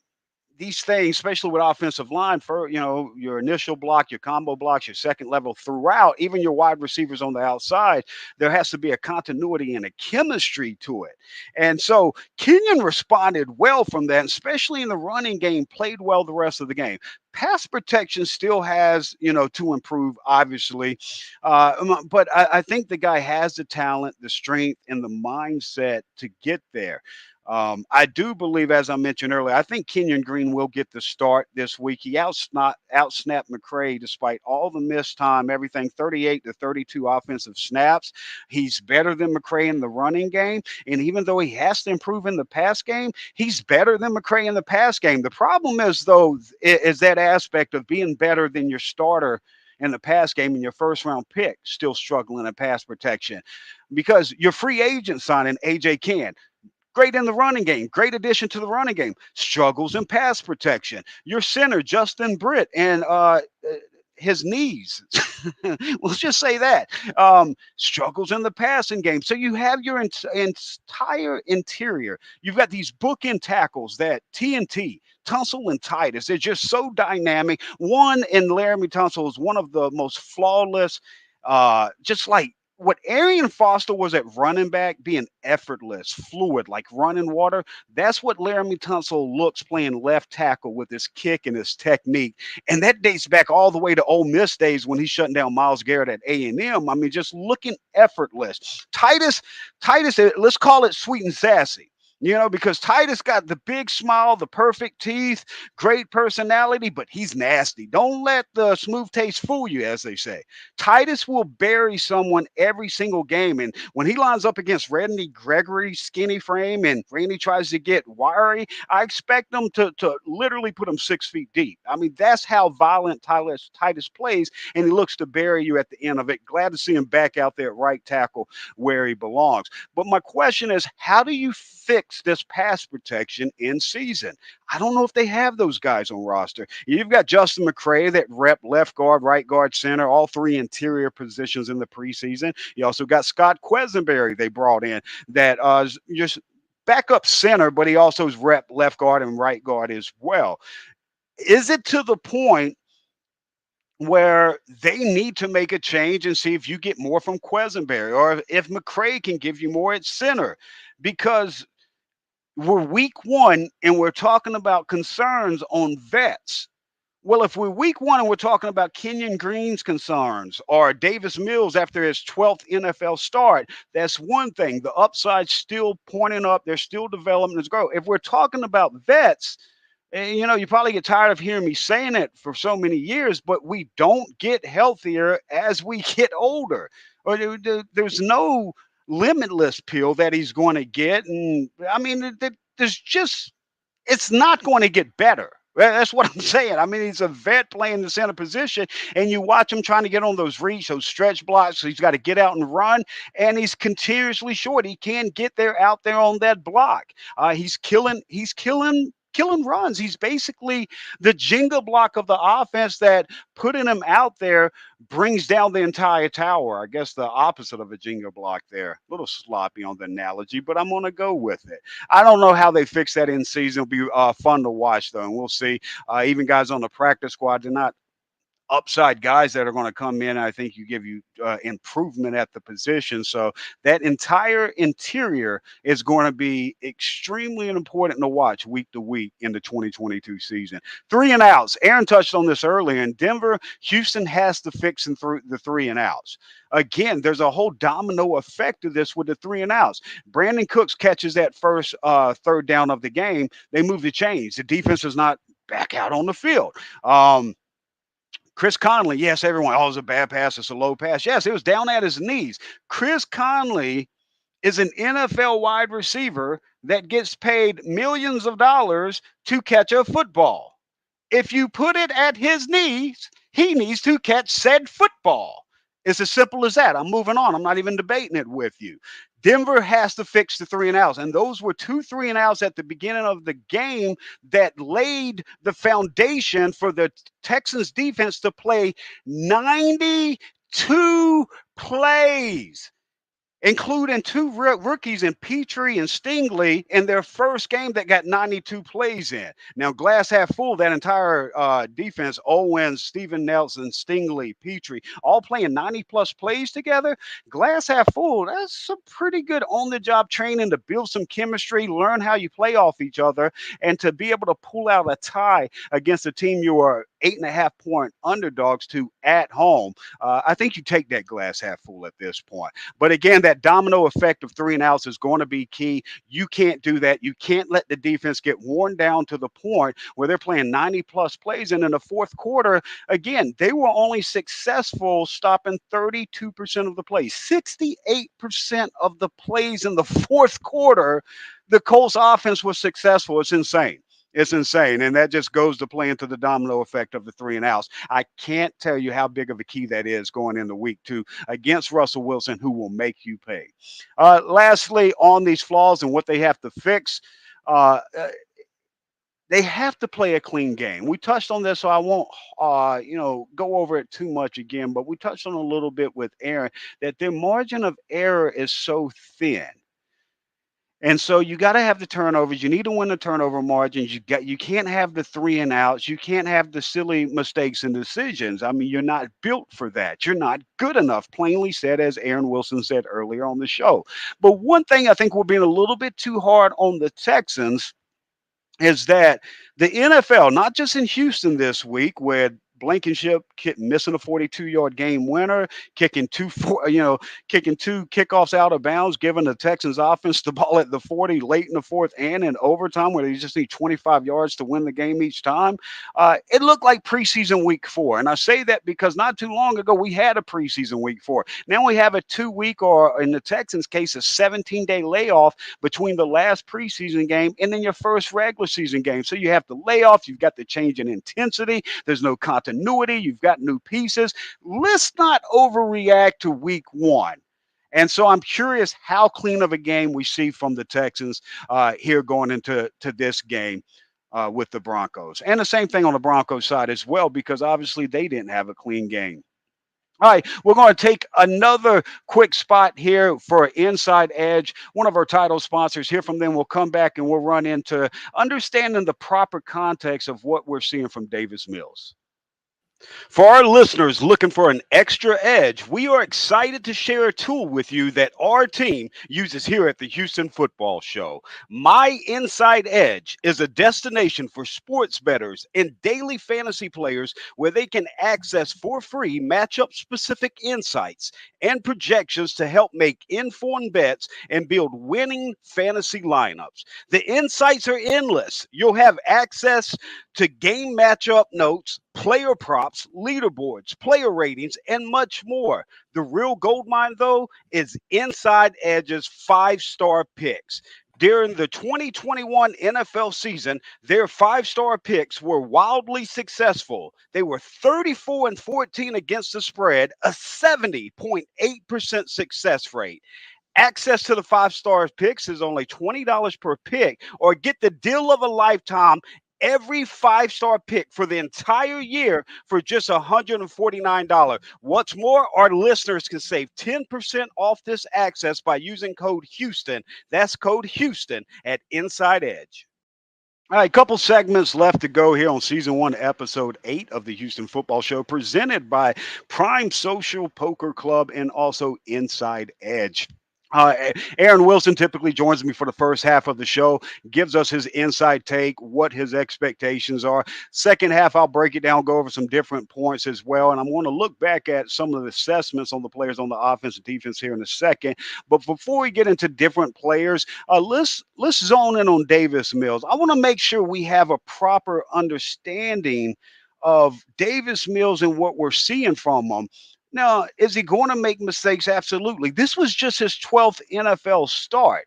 Speaker 2: these things, especially with offensive line, for your initial block, your combo blocks, your second level throughout, even your wide receivers on the outside, there has to be a continuity and a chemistry to it. And so Kenyon responded well from that, especially in the running game, played well the rest of the game. Pass protection still has, to improve, obviously. But I think the guy has the talent, the strength, and the mindset to get there. I do believe, as I mentioned earlier, I think Kenyon Green will get the start this week. He outsnapped McCray despite all the missed time, everything 38 to 32 offensive snaps. He's better than McCray in the running game. And even though he has to improve in the pass game, he's better than McCray in the pass game. The problem is, though, is that aspect of being better than your starter in the pass game and your first round pick still struggling in pass protection, because your free agent signing, AJ Cann, great in the running game, great addition to the running game, struggles in pass protection. Your center, Justin Britt, and his knees, let's just say that, struggles in the passing game. So you have your entire interior. You've got these bookend tackles that TNT, Tunsil and Titus, they're just so dynamic. One in Laramie Tunsil is one of the most flawless, just like what Arian Foster was at running back, being effortless, fluid, like running water. That's what Laramie Tunsil looks playing left tackle with his kick and his technique. And that dates back all the way to Ole Miss days when he's shutting down Myles Garrett at A&M. I mean, just looking effortless. Titus, let's call it sweet and sassy. Because Titus got the big smile, the perfect teeth, great personality, but he's nasty. Don't let the smooth taste fool you, as they say. Titus will bury someone every single game. And when he lines up against Randy Gregory's skinny frame and Randy tries to get wiry, I expect them to literally put him 6 feet deep. I mean, that's how violent Titus plays, and he looks to bury you at the end of it. Glad to see him back out there at right tackle where he belongs. But my question is, how do you fix this pass protection in season? I don't know if they have those guys on roster. You've got Justin McCray that rep left guard, right guard, center, all 3 interior positions in the preseason. You also got Scott Quesenberry they brought in that just backup center, but he also is rep left guard and right guard as well. Is it to the point where they need to make a change and see if you get more from Quesenberry, or if McCray can give you more at center? Because we're week 1 and we're talking about concerns on vets. Well, if we're week 1 and we're talking about Kenyon Green's concerns or Davis Mills after his 12th NFL start, that's one thing. The upside's still pointing up. There's still development to grow. If we're talking about vets, And, you probably get tired of hearing me saying it for so many years, but we don't get healthier as we get older. Or there's no limitless pill that he's going to get. And I mean, there's just it's not going to get better. That's what I'm saying. I mean, he's a vet playing the center position, and you watch him trying to get on those reach, those stretch blocks. So he's got to get out and run, and he's continuously short. He can't get there out there on that block. He's killing. Killing runs. He's basically the Jenga block of the offense that putting him out there brings down the entire tower. I guess the opposite of a Jenga block there. A little sloppy on the analogy, but I'm going to go with it. I don't know how they fix that in season. It'll be fun to watch, though, and we'll see. Even guys on the practice squad, they're not upside guys that are going to come in. I think you give you improvement at the position. So that entire interior is going to be extremely important to watch week to week in the 2022 season. 3-and-outs. Aaron touched on this earlier. In Denver, Houston has to fix the 3-and-outs. Again, there's a whole domino effect to this with the 3-and-outs. Brandon Cooks catches that first third down of the game. They move the chains. The defense is not back out on the field. Chris Conley, yes, everyone, oh, it was a bad pass, it's a low pass. Yes, it was down at his knees. Chris Conley is an NFL wide receiver that gets paid millions of dollars to catch a football. If you put it at his knees, he needs to catch said football. It's as simple as that. I'm moving on. I'm not even debating it with you. Denver has to fix the 3-and-outs. And those were 2 3-and-outs at the beginning of the game that laid the foundation for the Texans defense to play 92 plays, including 2 rookies in Petrie and Stingley in their first game that got 92 plays in. Now, glass half full, that entire defense, Owens, Steven Nelson, Stingley, Petrie, all playing 90-plus plays together. Glass half full, that's some pretty good on-the-job training to build some chemistry, learn how you play off each other, and to be able to pull out a tie against a team you are 8.5-point underdogs to at home. I think you take that glass half full at this point. But again, that domino effect of 3-and-outs is going to be key. You can't do that. You can't let the defense get worn down to the point where they're playing 90-plus plays. And in the fourth quarter, again, they were only successful stopping 32% of the plays. 68% of the plays in the fourth quarter, the Colts offense was successful. It's insane. It's insane. And that just goes to play into the domino effect of the 3-and-outs. I can't tell you how big of a key that is going into week 2 against Russell Wilson, who will make you pay. Lastly, on these flaws and what they have to fix, they have to play a clean game. We touched on this, so I won't, go over it too much again, but we touched on a little bit with Aaron that their margin of error is so thin. And so you got to have the turnovers. You need to win the turnover margins. You can't have the 3-and-outs. You can't have the silly mistakes and decisions. I mean, you're not built for that. You're not good enough, plainly said, as Aaron Wilson said earlier on the show. But one thing I think we're being a little bit too hard on the Texans is that the NFL, not just in Houston this week, where Blankenship missing a 42-yard game winner, kicking two kickoffs out of bounds, giving the Texans offense the ball at the 40 late in the fourth and in overtime, where they just need 25 yards to win the game each time. It looked like preseason week 4. And I say that because not too long ago, we had a preseason week 4. Now we have a 2-week, or in the Texans' case, a 17-day layoff between the last preseason game and then your first regular season game. So you have the layoff. You've got the change in intensity. There's no continuity. You've got new pieces. Let's not overreact to week 1. And so I'm curious how clean of a game we see from the Texans here going into this game with the Broncos. And the same thing on the Broncos side as well, because obviously they didn't have a clean game. All right, we're going to take another quick spot here for Inside Edge, one of our title sponsors. Hear from them. We'll come back and we'll run into understanding the proper context of what we're seeing from Davis Mills. For our listeners looking for an extra edge, we are excited to share a tool with you that our team uses here at the Houston Football Show. My Inside Edge is a destination for sports bettors and daily fantasy players where they can access for free matchup specific insights and projections to help make informed bets and build winning fantasy lineups. The insights are endless. You'll have access to game matchup notes, player props, leaderboards, player ratings, and much more. The real gold mine, though, is Inside Edge's 5-star picks. During the 2021 NFL season, their 5-star picks were wildly successful. They were 34 and 14 against the spread, a 70.8% success rate. Access to the 5-star picks is only $20 per pick, or get the deal of a lifetime. Every 5-star pick for the entire year for just $149. What's more, our listeners can save 10% off this access by using code Houston. That's code Houston at Inside Edge. All right, couple segments left to go here on season 1, episode 8 of the Houston Football Show, presented by Prime Social Poker Club and also Inside Edge. Aaron Wilson typically joins me for the first half of the show, gives us his inside take, what his expectations are. Second half, I'll break it down, go over some different points as well. And I'm going to look back at some of the assessments on the players on the offense and defense here in a second. But before we get into different players, let's zone in on Davis Mills. I want to make sure we have a proper understanding of Davis Mills and what we're seeing from him. Now, is he going to make mistakes? Absolutely. This was just his 12th NFL start.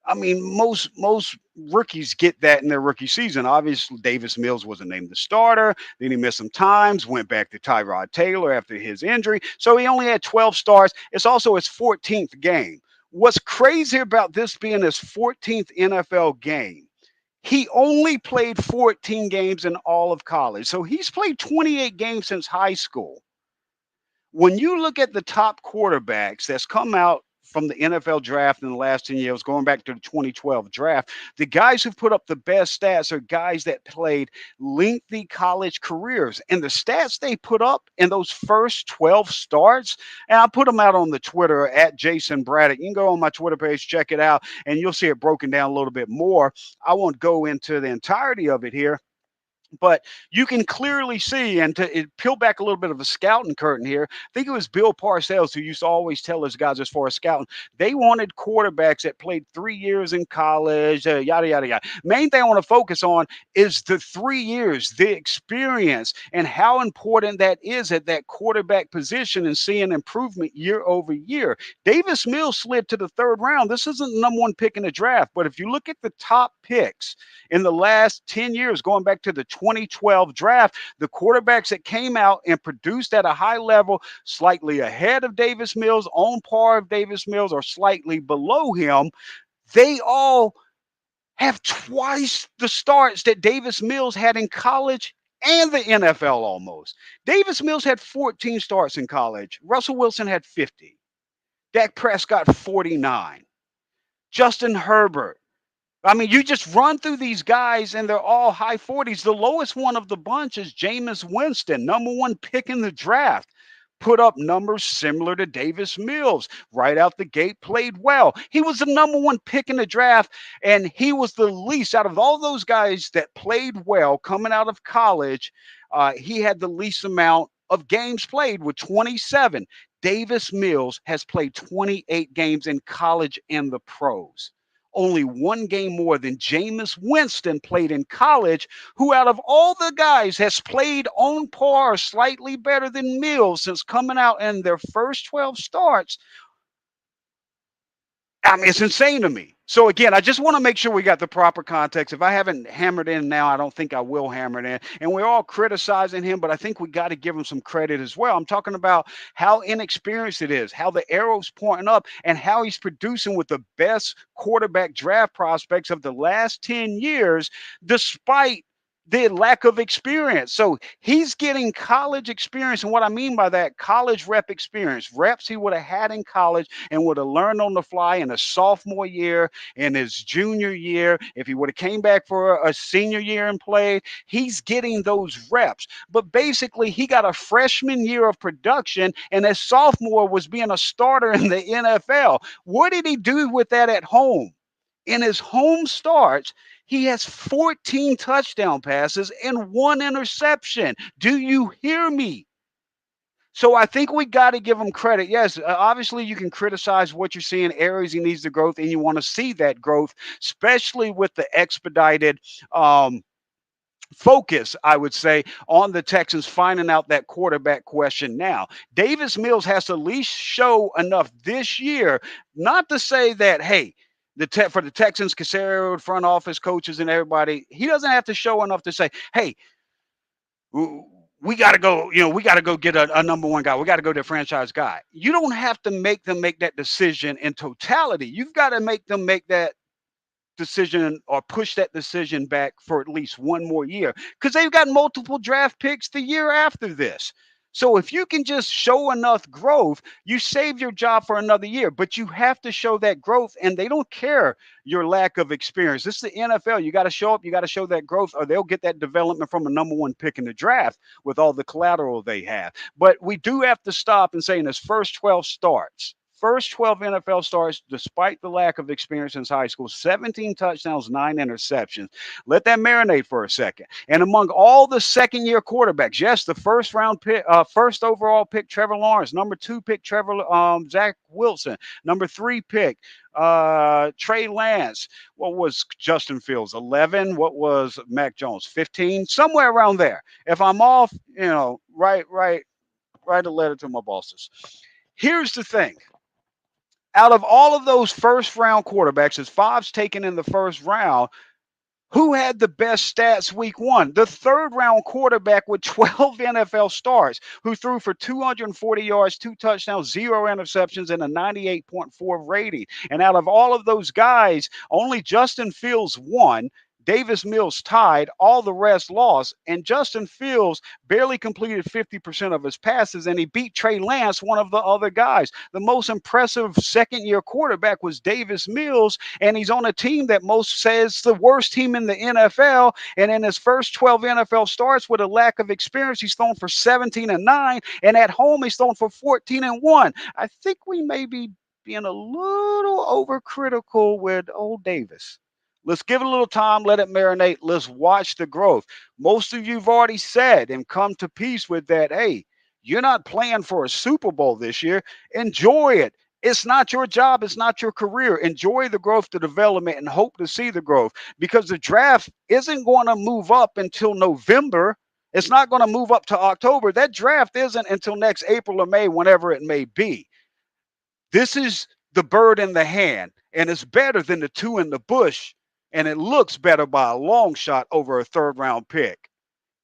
Speaker 2: I mean, most rookies get that in their rookie season. Obviously, Davis Mills wasn't named the starter. Then he missed some times, went back to Tyrod Taylor after his injury. So he only had 12 starts. It's also his 14th game. What's crazy about this being his 14th NFL game, he only played 14 games in all of college. So he's played 28 games since high school. When you look at the top quarterbacks that's come out from the NFL draft in the last 10 years, going back to the 2012 draft, the guys who put up the best stats are guys that played lengthy college careers. And the stats they put up in those first 12 starts, and I put them out on the Twitter at Jason Braddock. You can go on my Twitter page, check it out, and you'll see it broken down a little bit more. I won't go into the entirety of it here. But you can clearly see, and to peel back a little bit of a scouting curtain here, I think it was Bill Parcells who used to always tell his guys as far as scouting, they wanted quarterbacks that played 3 years in college, yada, yada, yada. Main thing I want to focus on is the 3 years, the experience, and how important that is at that quarterback position and seeing improvement year over year. Davis Mills slid to the 3rd round. This isn't the number 1 pick in the draft, but if you look at the top picks in the last 10 years, going back to the 2012 draft, the quarterbacks that came out and produced at a high level, slightly ahead of Davis Mills, on par of Davis Mills, or slightly below him, they all have twice the starts that Davis Mills had in college and the NFL almost. Davis Mills had 14 starts in college. Russell Wilson had 50. Dak Prescott, 49. Justin Herbert. I mean, you just run through these guys, and they're all high 40s. The lowest one of the bunch is Jameis Winston, number 1 pick in the draft. Put up numbers similar to Davis Mills. Right out the gate, played well. He was the number 1 pick in the draft, and he was the least out of all those guys that played well coming out of college. He had the least amount of games played with 27. Davis Mills has played 28 games in college and the pros. Only 1 game more than Jameis Winston played in college, who out of all the guys has played on par, slightly better than Mills since coming out in their first 12 starts. I mean, it's insane to me. So again, I just want to make sure we got the proper context. If I haven't hammered in now, I don't think I will hammer it in. And we're all criticizing him, but I think we got to give him some credit as well. I'm talking about how inexperienced it is, how the arrow's pointing up, and how he's producing with the best quarterback draft prospects of the last 10 years, despite the lack of experience. So he's getting college experience. And what I mean by that, college rep experience, reps he would have had in college and would have learned on the fly in his sophomore year, in his junior year. If he would have came back for a senior year and played, he's getting those reps. But basically, he got a freshman year of production, and his sophomore was being a starter in the NFL. What did he do with that at home? In his home starts, he has 14 touchdown passes and 1 interception. Do you hear me? So I think we got to give him credit. Yes, obviously you can criticize what you're seeing, areas he needs the growth, and you want to see that growth, especially with the expedited focus, I would say, on the Texans finding out that quarterback question now. Davis Mills has to at least show enough this year, not to say that, hey, for the Texans, Caserio, front office coaches, and everybody, he doesn't have to show enough to say, hey, we got to go, we got to go get a number one guy. We got to go to a franchise guy. You don't have to make them make that decision in totality. You've got to make them make that decision or push that decision back for at least one more year, because they've got multiple draft picks the year after this. So if you can just show enough growth, you save your job for another year, but you have to show that growth, and they don't care your lack of experience. This is the NFL. You got to show up, you got to show that growth, or they'll get that development from a number one pick in the draft with all the collateral they have. But we do have to stop and say, in his first 12 starts, first 12 NFL starts, despite the lack of experience in high school, 17 touchdowns, 9 interceptions. Let that marinate for a second. And among all the second-year quarterbacks, yes, the first round pick, first overall pick, Trevor Lawrence. Number 2 pick, Zach Wilson. Number 3 pick, Trey Lance. What was Justin Fields? 11. What was Mac Jones? 15. Somewhere around there. If I'm off, write a letter to my bosses. Here's the thing. Out of all of those first round quarterbacks, there's 5's taken in the first round, who had the best stats week 1? The third round quarterback with 12 NFL starts, who threw for 240 yards, 2 touchdowns, 0 interceptions, and a 98.4 rating. And out of all of those guys, only Justin Fields won. Davis Mills tied, all the rest lost, and Justin Fields barely completed 50% of his passes, and he beat Trey Lance, one of the other guys. The most impressive second-year quarterback was Davis Mills, and he's on a team that most says the worst team in the NFL, and in his first 12 NFL starts with a lack of experience, he's thrown for 17-9, and at home he's thrown for 14-1. I think we may be being a little overcritical with old Davis. Let's give it a little time, let it marinate. Let's watch the growth. Most of you've already said and come to peace with that, hey, you're not playing for a Super Bowl this year. Enjoy it. It's not your job. It's not your career. Enjoy the growth, the development, and hope to see the growth, because the draft isn't going to move up until November. It's not going to move up to October. That draft isn't until next April or May, whenever it may be. This is the bird in the hand, and it's better than the 2 in the bush. And it looks better by a long shot over a third-round pick.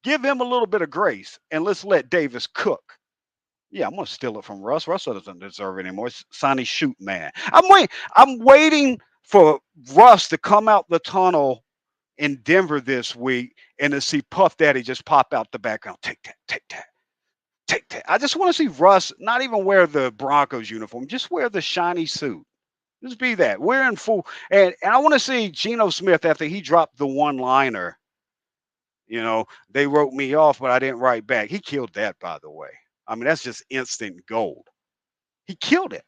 Speaker 2: Give him a little bit of grace, and let's let Davis cook. Yeah, I'm going to steal it from Russ. Russ doesn't deserve it anymore. It's Sonny Shoot, man. I'm waiting for Russ to come out the tunnel in Denver this week and to see Puff Daddy just pop out the background. Take that, take that, take that. I just want to see Russ not even wear the Broncos uniform. Just wear the shiny suit. Just be that. We're in full. And I want to see Geno Smith after he dropped the one-liner. They wrote me off, but I didn't write back. He killed that, by the way. I mean, that's just instant gold. He killed it.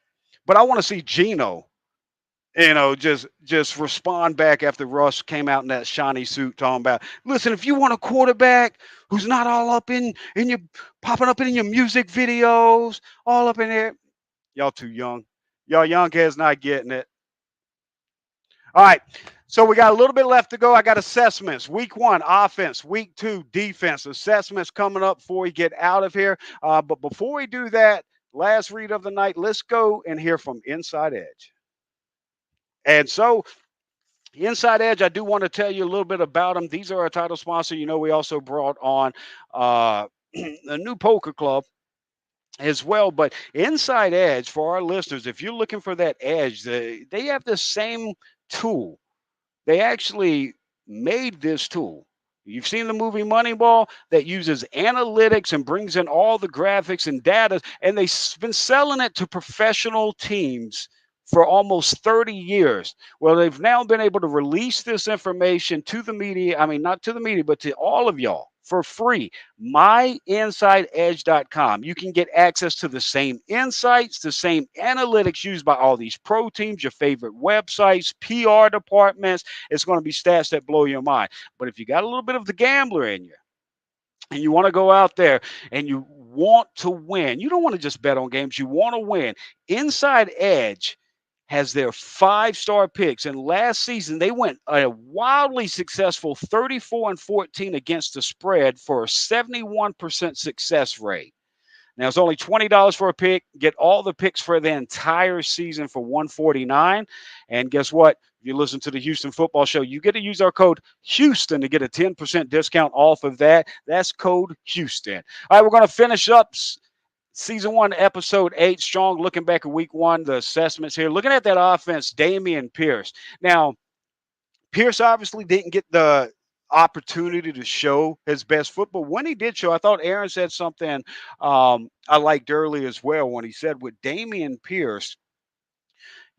Speaker 2: But I want to see Geno, just respond back after Russ came out in that shiny suit talking about, listen, if you want a quarterback who's not all up in your popping up in your music videos, all up in there, y'all too young. Y'all young kids not getting it. All right. So we got a little bit left to go. I got assessments. Week 1, offense. Week 2, defense. Assessments coming up before we get out of here. But before we do that, last read of the night, let's go and hear from Inside Edge. And so Inside Edge, I do want to tell you a little bit about them. These are our title sponsor. We also brought on a new poker club as well. But Inside Edge, for our listeners, if you're looking for that edge, they have the same tool. They actually made this tool. You've seen the movie Moneyball that uses analytics and brings in all the graphics and data, and they've been selling it to professional teams for almost 30 years. Well, they've now been able to release this information to the media. I mean, not to the media, but to all of y'all for free. MyInsideEdge.com. You can get access to the same insights, the same analytics used by all these pro teams, your favorite websites, PR departments. It's going to be stats that blow your mind. But if you got a little bit of the gambler in you, and you want to go out there and you want to win, you don't want to just bet on games, you want to win. Inside Edge has their 5-star picks, and last season they went a wildly successful 34-14 against the spread for a 71% success rate. Now it's only $20 for a pick. Get all the picks for the entire season for $149. And guess what? If you listen to the Houston Football Show, you get to use our code Houston to get a 10% discount off of that. That's code Houston. All right, we're going to finish up Season 1, Episode 8, strong. Looking back at Week 1, the assessments here. Looking at that offense, Dameon Pierce. Now, Pierce obviously didn't get the opportunity to show his best football. When he did show, I thought Aaron said something I liked earlier as well when he said with Dameon Pierce,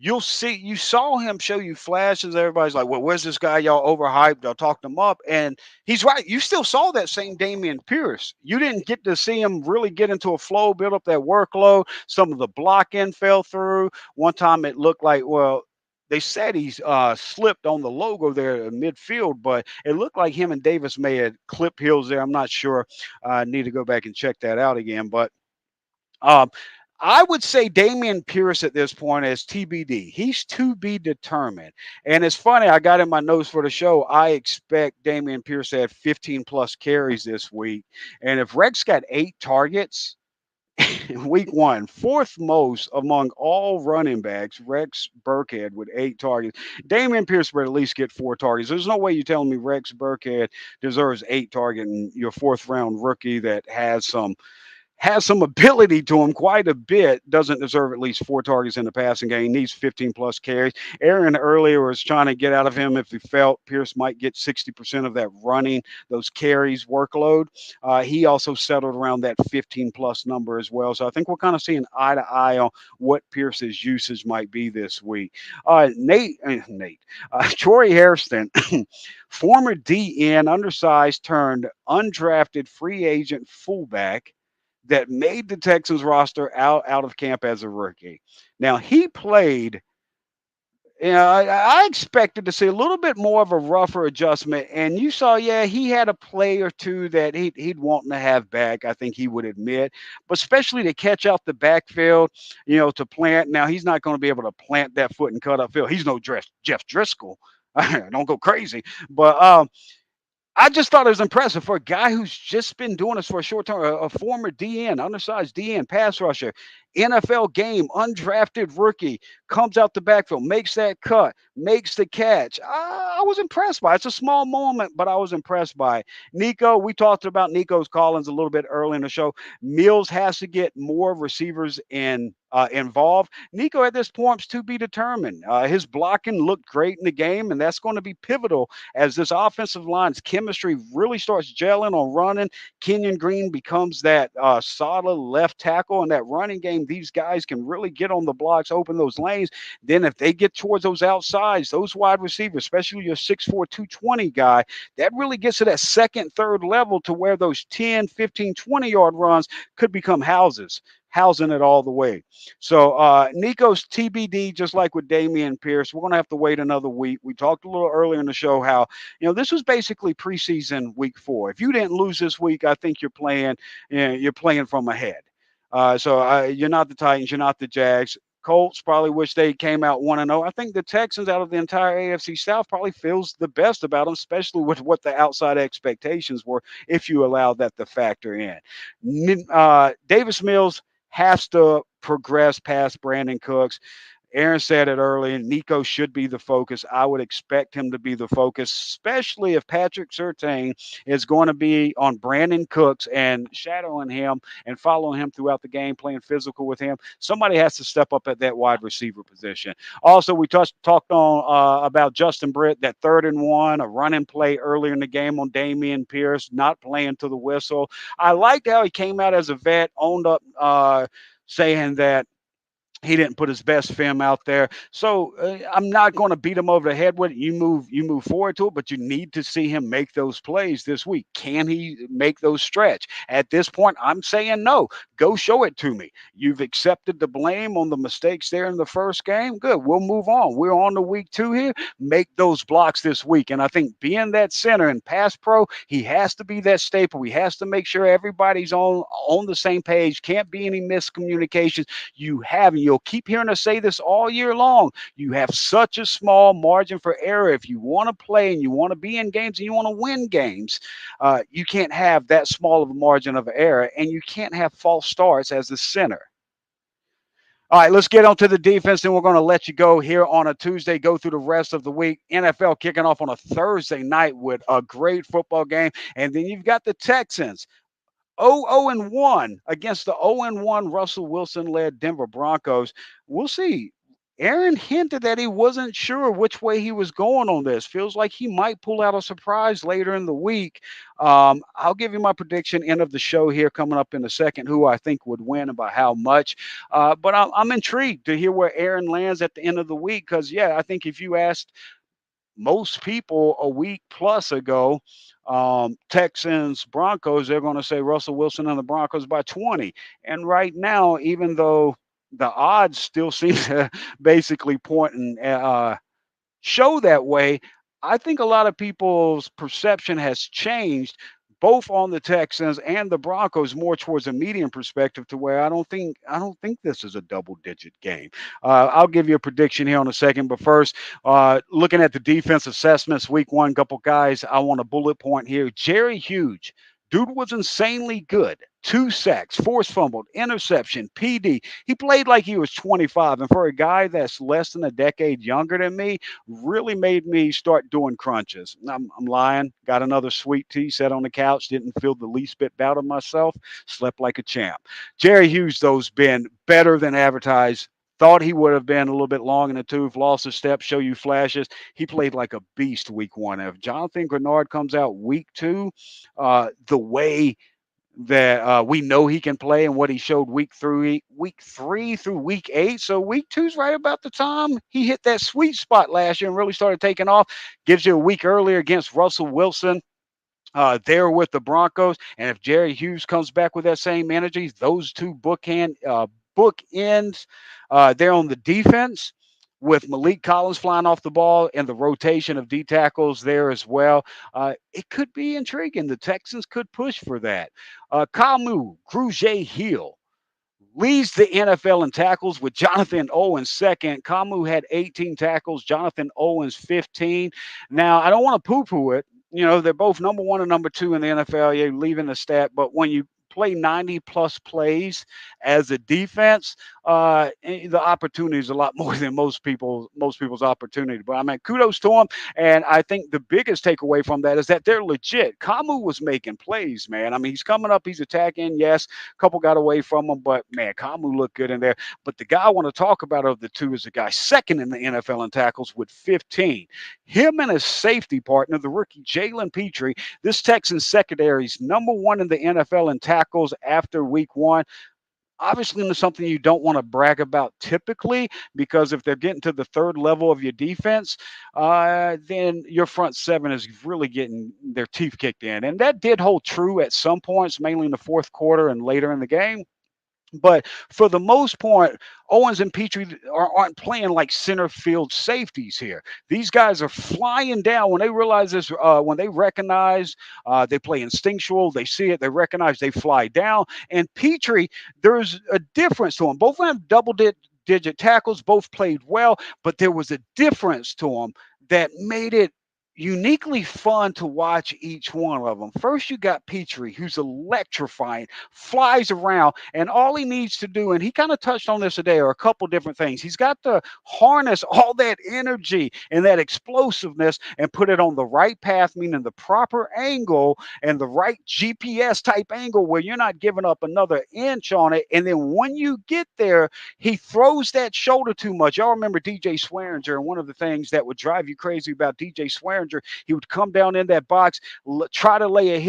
Speaker 2: you saw him show you flashes. Everybody's like, well, where's this guy? Y'all overhyped. Y'all talked him up. And he's right. You still saw that same Dameon Pierce. You didn't get to see him really get into a flow, build up that workload. Some of the blocking fell through. One time it looked like, well, they said he's slipped on the logo there in midfield, but it looked like him and Davis may have clipped heels there. I'm not sure. I need to go back and check that out again. But um, I would say Dameon Pierce at this point is TBD. He's to be determined. And it's funny, I got in my notes for the show, I expect Dameon Pierce to have 15 plus carries this week. And if Rex got 8 targets, week 1, 4th most among all running backs, Rex Burkhead with 8 targets. Dameon Pierce would at least get 4 targets. There's no way you're telling me Rex Burkhead deserves 8 targets and your 4th round rookie that has some ability to him quite a bit, doesn't deserve at least 4 targets in the passing game, needs 15 plus carries. Aaron earlier was trying to get out of him if he felt Pierce might get 60% of that running, those carries workload. He also settled around that 15 plus number as well. So I think we're kind of seeing eye to eye on what Pierce's usage might be this week. Troy Hairston, former DN, undersized turned undrafted free agent fullback that made the Texans roster out of camp as a rookie. Now he played. I expected to see a little bit more of a rougher adjustment, and you saw, yeah, he had a play or two that he'd want to have back. I think he would admit, but especially to catch out the backfield, to plant. Now he's not going to be able to plant that foot and cut upfield. He's no Jeff Driscoll. Don't go crazy, but I just thought it was impressive for a guy who's just been doing this for a short time, a former DN, undersized DN, pass rusher, NFL game, undrafted rookie, comes out the backfield, makes that cut, makes the catch. I was impressed by it. It's a small moment, but I was impressed by it. Nico, we talked about Nico's Collins a little bit early in the show. Mills has to get more receivers involved. Nico at this point is to be determined. His blocking looked great in the game, and that's going to be pivotal as this offensive line's chemistry really starts gelling on running. Kenyon Green becomes that solid left tackle, and that running game, these guys can really get on the blocks, open those lanes. Then if they get towards those outsides, those wide receivers, especially your 6'4", 220 guy, that really gets to that second, third level to where those 10, 15, 20-yard runs could become housing it all the way. So Nico's TBD, just like with Dameon Pierce. We're going to have to wait another week. We talked a little earlier in the show how, this was basically preseason week 4. If you didn't lose this week, I think you're playing from ahead. So you're not the Titans, you're not the Jags. Colts probably wish they came out 1-0. I think the Texans out of the entire AFC South probably feels the best about them, especially with what the outside expectations were, if you allow that to factor in. Davis Mills has to progress past Brandon Cooks. Aaron said it earlier. Nico should be the focus. I would expect him to be the focus, especially if Patrick Surtain is going to be on Brandon Cooks and shadowing him and following him throughout the game, playing physical with him. Somebody has to step up at that wide receiver position. Also, we talked on about Justin Britt, that 3rd and 1, a running play earlier in the game on Damian Pierce, not playing to the whistle. I liked how he came out as a vet, owned up, saying that he didn't put his best film out there. So I'm not going to beat him over the head with it. You move forward to it, but you need to see him make those plays this week. Can he make those stretch? At this point, I'm saying no. Go show it to me. You've accepted the blame on the mistakes there in the first game. Good. We'll move on. We're on to week 2 here. Make those blocks this week. And I think being that center and pass pro, he has to be that staple. He has to make sure everybody's on the same page. Can't be any miscommunications. You'll keep hearing us say this all year long. You have such a small margin for error. If you want to play and you want to be in games and you want to win games, you can't have that small of a margin of error, and you can't have false starts as the center. All right, let's get on to the defense, and we're going to let you go here on a Tuesday, go through the rest of the week. NFL kicking off on a Thursday night with a great football game, and then you've got the Texans. 0-1 against the 0-1 Russell Wilson-led Denver Broncos. We'll see. Aaron hinted that he wasn't sure which way he was going on this. Feels like he might pull out a surprise later in the week. I'll give you my prediction end of the show here coming up in a second, who I think would win and by how much. But I'm intrigued to hear where Aaron lands at the end of the week because, yeah, I think if you asked most people a week plus ago, Texans, Broncos, they're going to say Russell Wilson and the Broncos by 20. And right now, even though the odds still seem to basically point and show that way, I think a lot of people's perception has changed both on the Texans and the Broncos more towards a medium perspective to where I don't think this is a double digit game. I'll give you a prediction here in a second, but first, looking at the defense assessments, week 1, couple guys I want a bullet point here. Jerry Hughes. Dude was insanely good. 2 sacks, forced fumbled, interception, PD. He played like he was 25. And for a guy that's less than a decade younger than me, really made me start doing crunches. I'm lying. Got another sweet tea, sat on the couch, didn't feel the least bit bad of myself, slept like a champ. Jerry Hughes, though's been better than advertised. Thought he would have been a little bit long in the tooth, lost a step, show you flashes. He played like a beast week 1. If Jonathan Grenard comes out week 2, the way that we know he can play and what he showed week 3 through week 8. So week 2's right about the time he hit that sweet spot last year and really started taking off. Gives you a week earlier against Russell Wilson. There with the Broncos, and if Jerry Hughes comes back with that same energy, those two bookends there on the defense, with Malik Collins flying off the ball and the rotation of D tackles there as well, it could be intriguing. The Texans could push for that. Kamu Grugier-Hill leads the NFL in tackles with Jonathan Owens second. Kamu had 18 tackles, Jonathan Owens 15. Now, I don't want to poo-poo it. You know, they're both number 1 and number 2 in the NFL. You're leaving the stat, but when you play 90 plus plays as a defense, the opportunity is a lot more than most people's opportunity. But I mean, kudos to them. And I think the biggest takeaway from that is that they're legit. Kamu was making plays, man. I mean, he's coming up, he's attacking. Yes, a couple got away from him, but man, Kamu looked good in there. But the guy I want to talk about of the two is the guy second in the NFL in tackles with 15. Him and his safety partner, the rookie Jalen Petrie. This Texans secondary is number 1 in the NFL in tackles after week 1. Obviously, into something you don't want to brag about typically, because if they're getting to the 3rd level of your defense, then your front 7 is really getting their teeth kicked in. And that did hold true at some points, mainly in the 4th quarter and later in the game. But for the most part, Owens and Petrie aren't playing like center field safeties here. These guys are flying down when they realize this, when they recognize, they play instinctual, they see it, they recognize, they fly down. And Petrie, there's a difference to them. Both of them have double-digit tackles, both played well, but there was a difference to them that made it uniquely fun to watch each one of them. First, you got Petrie, who's electrifying, flies around, and all he needs to do, and he kind of touched on this today, are a couple different things. He's got to harness all that energy and that explosiveness and put it on the right path, meaning the proper angle and the right GPS type angle where you're not giving up another inch on it. And then when you get there, he throws that shoulder too much. Y'all remember DJ Swearinger, and one of the things that would drive you crazy about DJ Swearinger, he would come down in that box, try to lay a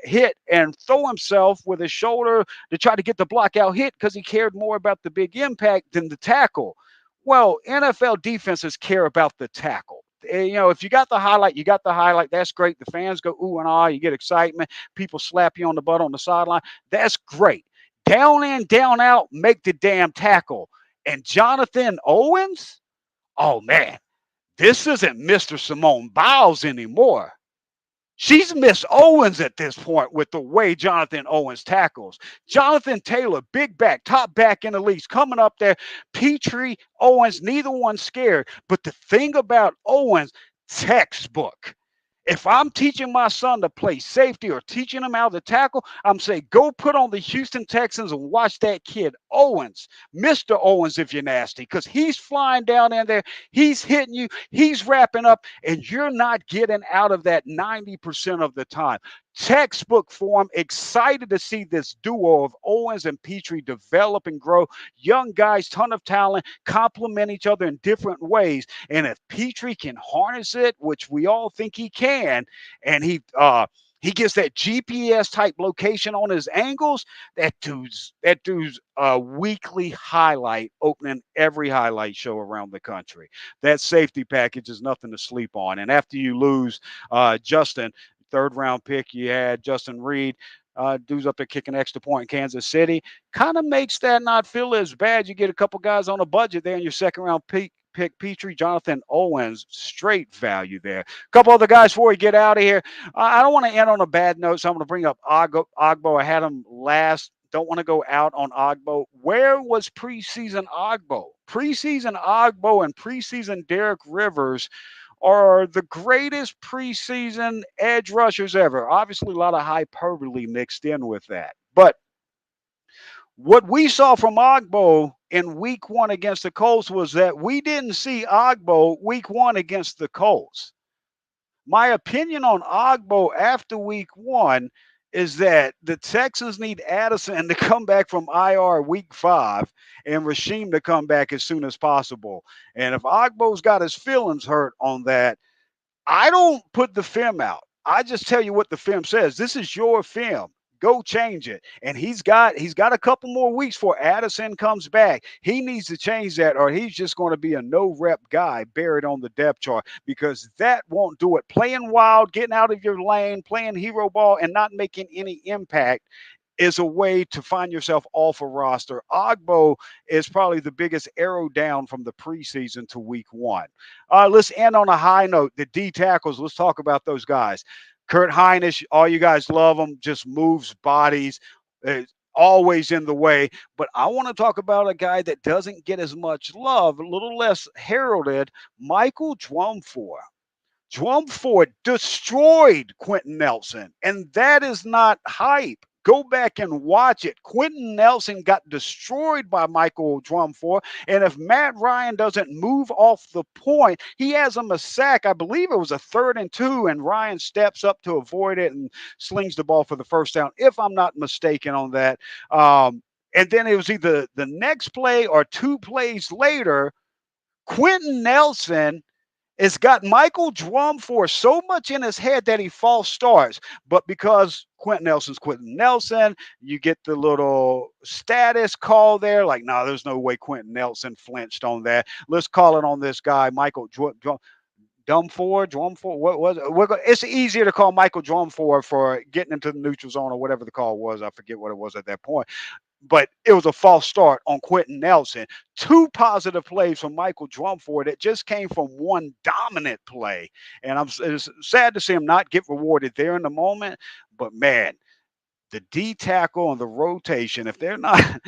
Speaker 2: hit and throw himself with his shoulder to try to get the block out hit because he cared more about the big impact than the tackle. Well, NFL defenses care about the tackle. If you got the highlight, you got the highlight. That's great. The fans go ooh and ah. You get excitement. People slap you on the butt on the sideline. That's great. Down in, down out, make the damn tackle. And Jonathan Owens, oh man, this isn't Mr. Simone Biles anymore. She's Miss Owens at this point with the way Jonathan Owens tackles. Jonathan Taylor, big back, top back in the league, coming up there. Petrie, Owens, neither one scared. But the thing about Owens, textbook. If I'm teaching my son to play safety or teaching him how to tackle, I'm saying go put on the Houston Texans and watch that kid Owens, Mr. Owens, if you're nasty, because he's flying down in there, he's hitting you, he's wrapping up, and you're not getting out of that 90% of the time. Textbook form, excited to see this duo of Owens and Petrie develop and grow. Young guys, ton of talent, complement each other in different ways. And if Petrie can harness it, which we all think he can, and he gets that GPS type location on his angles, that dude's a weekly highlight opening every highlight show around the country. That safety package is nothing to sleep on. And after you lose Justin, third round pick, you had Justin Reed. Dude's up there kicking extra point in Kansas City. Kind of makes that not feel as bad. You get a couple guys on a budget there in your second round pick Petrie, Jonathan Owens, straight value there. A couple other guys before we get out of here. I don't want to end on a bad note, so I'm going to bring up Ogbo. I had him last. Don't want to go out on Ogbo. Where was preseason Ogbo? Preseason Ogbo and preseason Derek Rivers are the greatest preseason edge rushers ever. Obviously, a lot of hyperbole mixed in with that. But what we saw from Ogbo in week one against the Colts was that we didn't see Ogbo week one against the Colts. My opinion on Ogbo after week one is that the Texans need Addison to come back from IR week 5 and Rasheem to come back as soon as possible. And if Ogbo's got his feelings hurt on that, I don't put the film out. I just tell you what the film says. This is your film. Go change it. And he's got a couple more weeks before Addison comes back. He needs to change that, or he's just going to be a no-rep guy buried on the depth chart, because that won't do it. Playing wild, getting out of your lane, playing hero ball, and not making any impact is a way to find yourself off a roster. Ogbo is probably the biggest arrow down from the preseason to week one. Let's end on a high note. The D tackles, let's talk about those guys. Kurt Hinish, all you guys love him, just moves bodies, always in the way. But I want to talk about a guy that doesn't get as much love, a little less heralded, Michael Drumford. Drumford destroyed Quentin Nelson, and that is not hype. Go back and watch it. Quentin Nelson got destroyed by Michael Drumford, and if Matt Ryan doesn't move off the point, he has him a sack. I believe it was a 3rd and 2, and Ryan steps up to avoid it and slings the ball for the first down, if I'm not mistaken on that. And then it was either the next play or 2 plays later, Quentin Nelson it's got Michael Drumford so much in his head that he false starts. But because Quentin Nelson's Quentin Nelson, you get the little status call there. Like, no, there's no way Quentin Nelson flinched on that. Let's call it on this guy, Michael Drumford. What was it? It's easier to call Michael Drumford for getting into the neutral zone or whatever the call was. I forget what it was at that point. But it was a false start on Quentin Nelson. 2 positive plays from Michael Drumford that just came from one dominant play. And it's sad to see him not get rewarded there in the moment. But man, the D tackle and the rotation, if they're not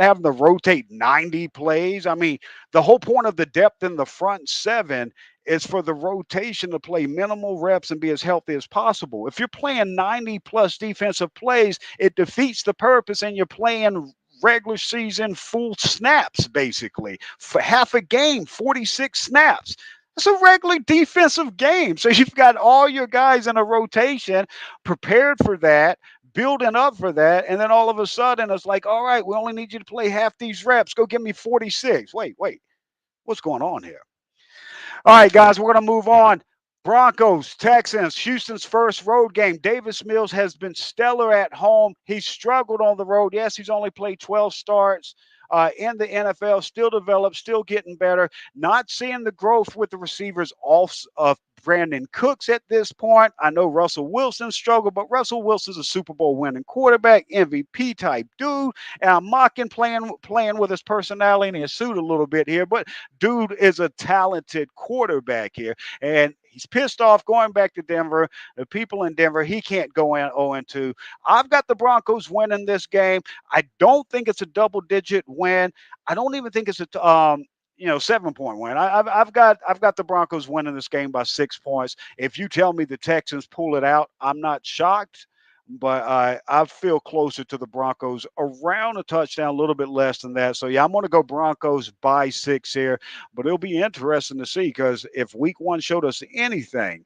Speaker 2: having to rotate 90 plays, I mean, the whole point of the depth in the front 7 is for the rotation to play minimal reps and be as healthy as possible. If you're playing 90-plus defensive plays, it defeats the purpose, and you're playing regular season full snaps, basically. For half a game, 46 snaps. It's a regular defensive game. So you've got all your guys in a rotation prepared for that, building up for that, and then all of a sudden it's like, all right, we only need you to play half these reps. Go give me 46. Wait. What's going on here? All right, guys, we're going to move on. Broncos, Texans, Houston's first road game. Davis Mills has been stellar at home. He's struggled on the road. Yes, he's only played 12 starts in the NFL, still developed, still getting better. Not seeing the growth with the receivers off of Brandon Cooks at this point. I know Russell Wilson struggled, but Russell Wilson's a Super Bowl winning quarterback, MVP type dude. And I'm mocking playing with his personality and his suit a little bit here, but dude is a talented quarterback here. And he's pissed off going back to Denver. The people in Denver, he can't go in 0-2. I've got the Broncos winning this game. I don't think it's a double-digit win. I don't even think it's a 7-point win. I've got the Broncos winning this game by 6 points. If you tell me the Texans pull it out, I'm not shocked. But I feel closer to the Broncos, around a touchdown, a little bit less than that. So, yeah, I'm going to go Broncos by 6 here. But it'll be interesting to see, because if week 1 showed us anything,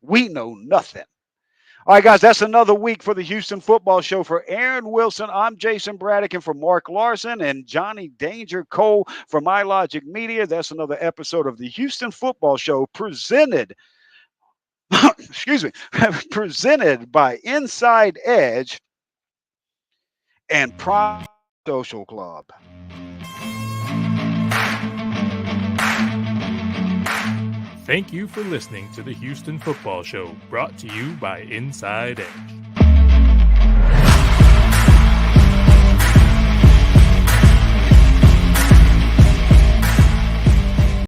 Speaker 2: we know nothing. All right, guys, that's another week for the Houston Football Show. For Aaron Wilson, I'm Jason Braddock, and for Mark Larson and Johnny Danger Cole from iLogic Media, that's another episode of the Houston Football Show presented presented by Inside Edge and Prime Social Club.
Speaker 1: Thank you for listening to the Houston Football Show, brought to you by Inside Edge.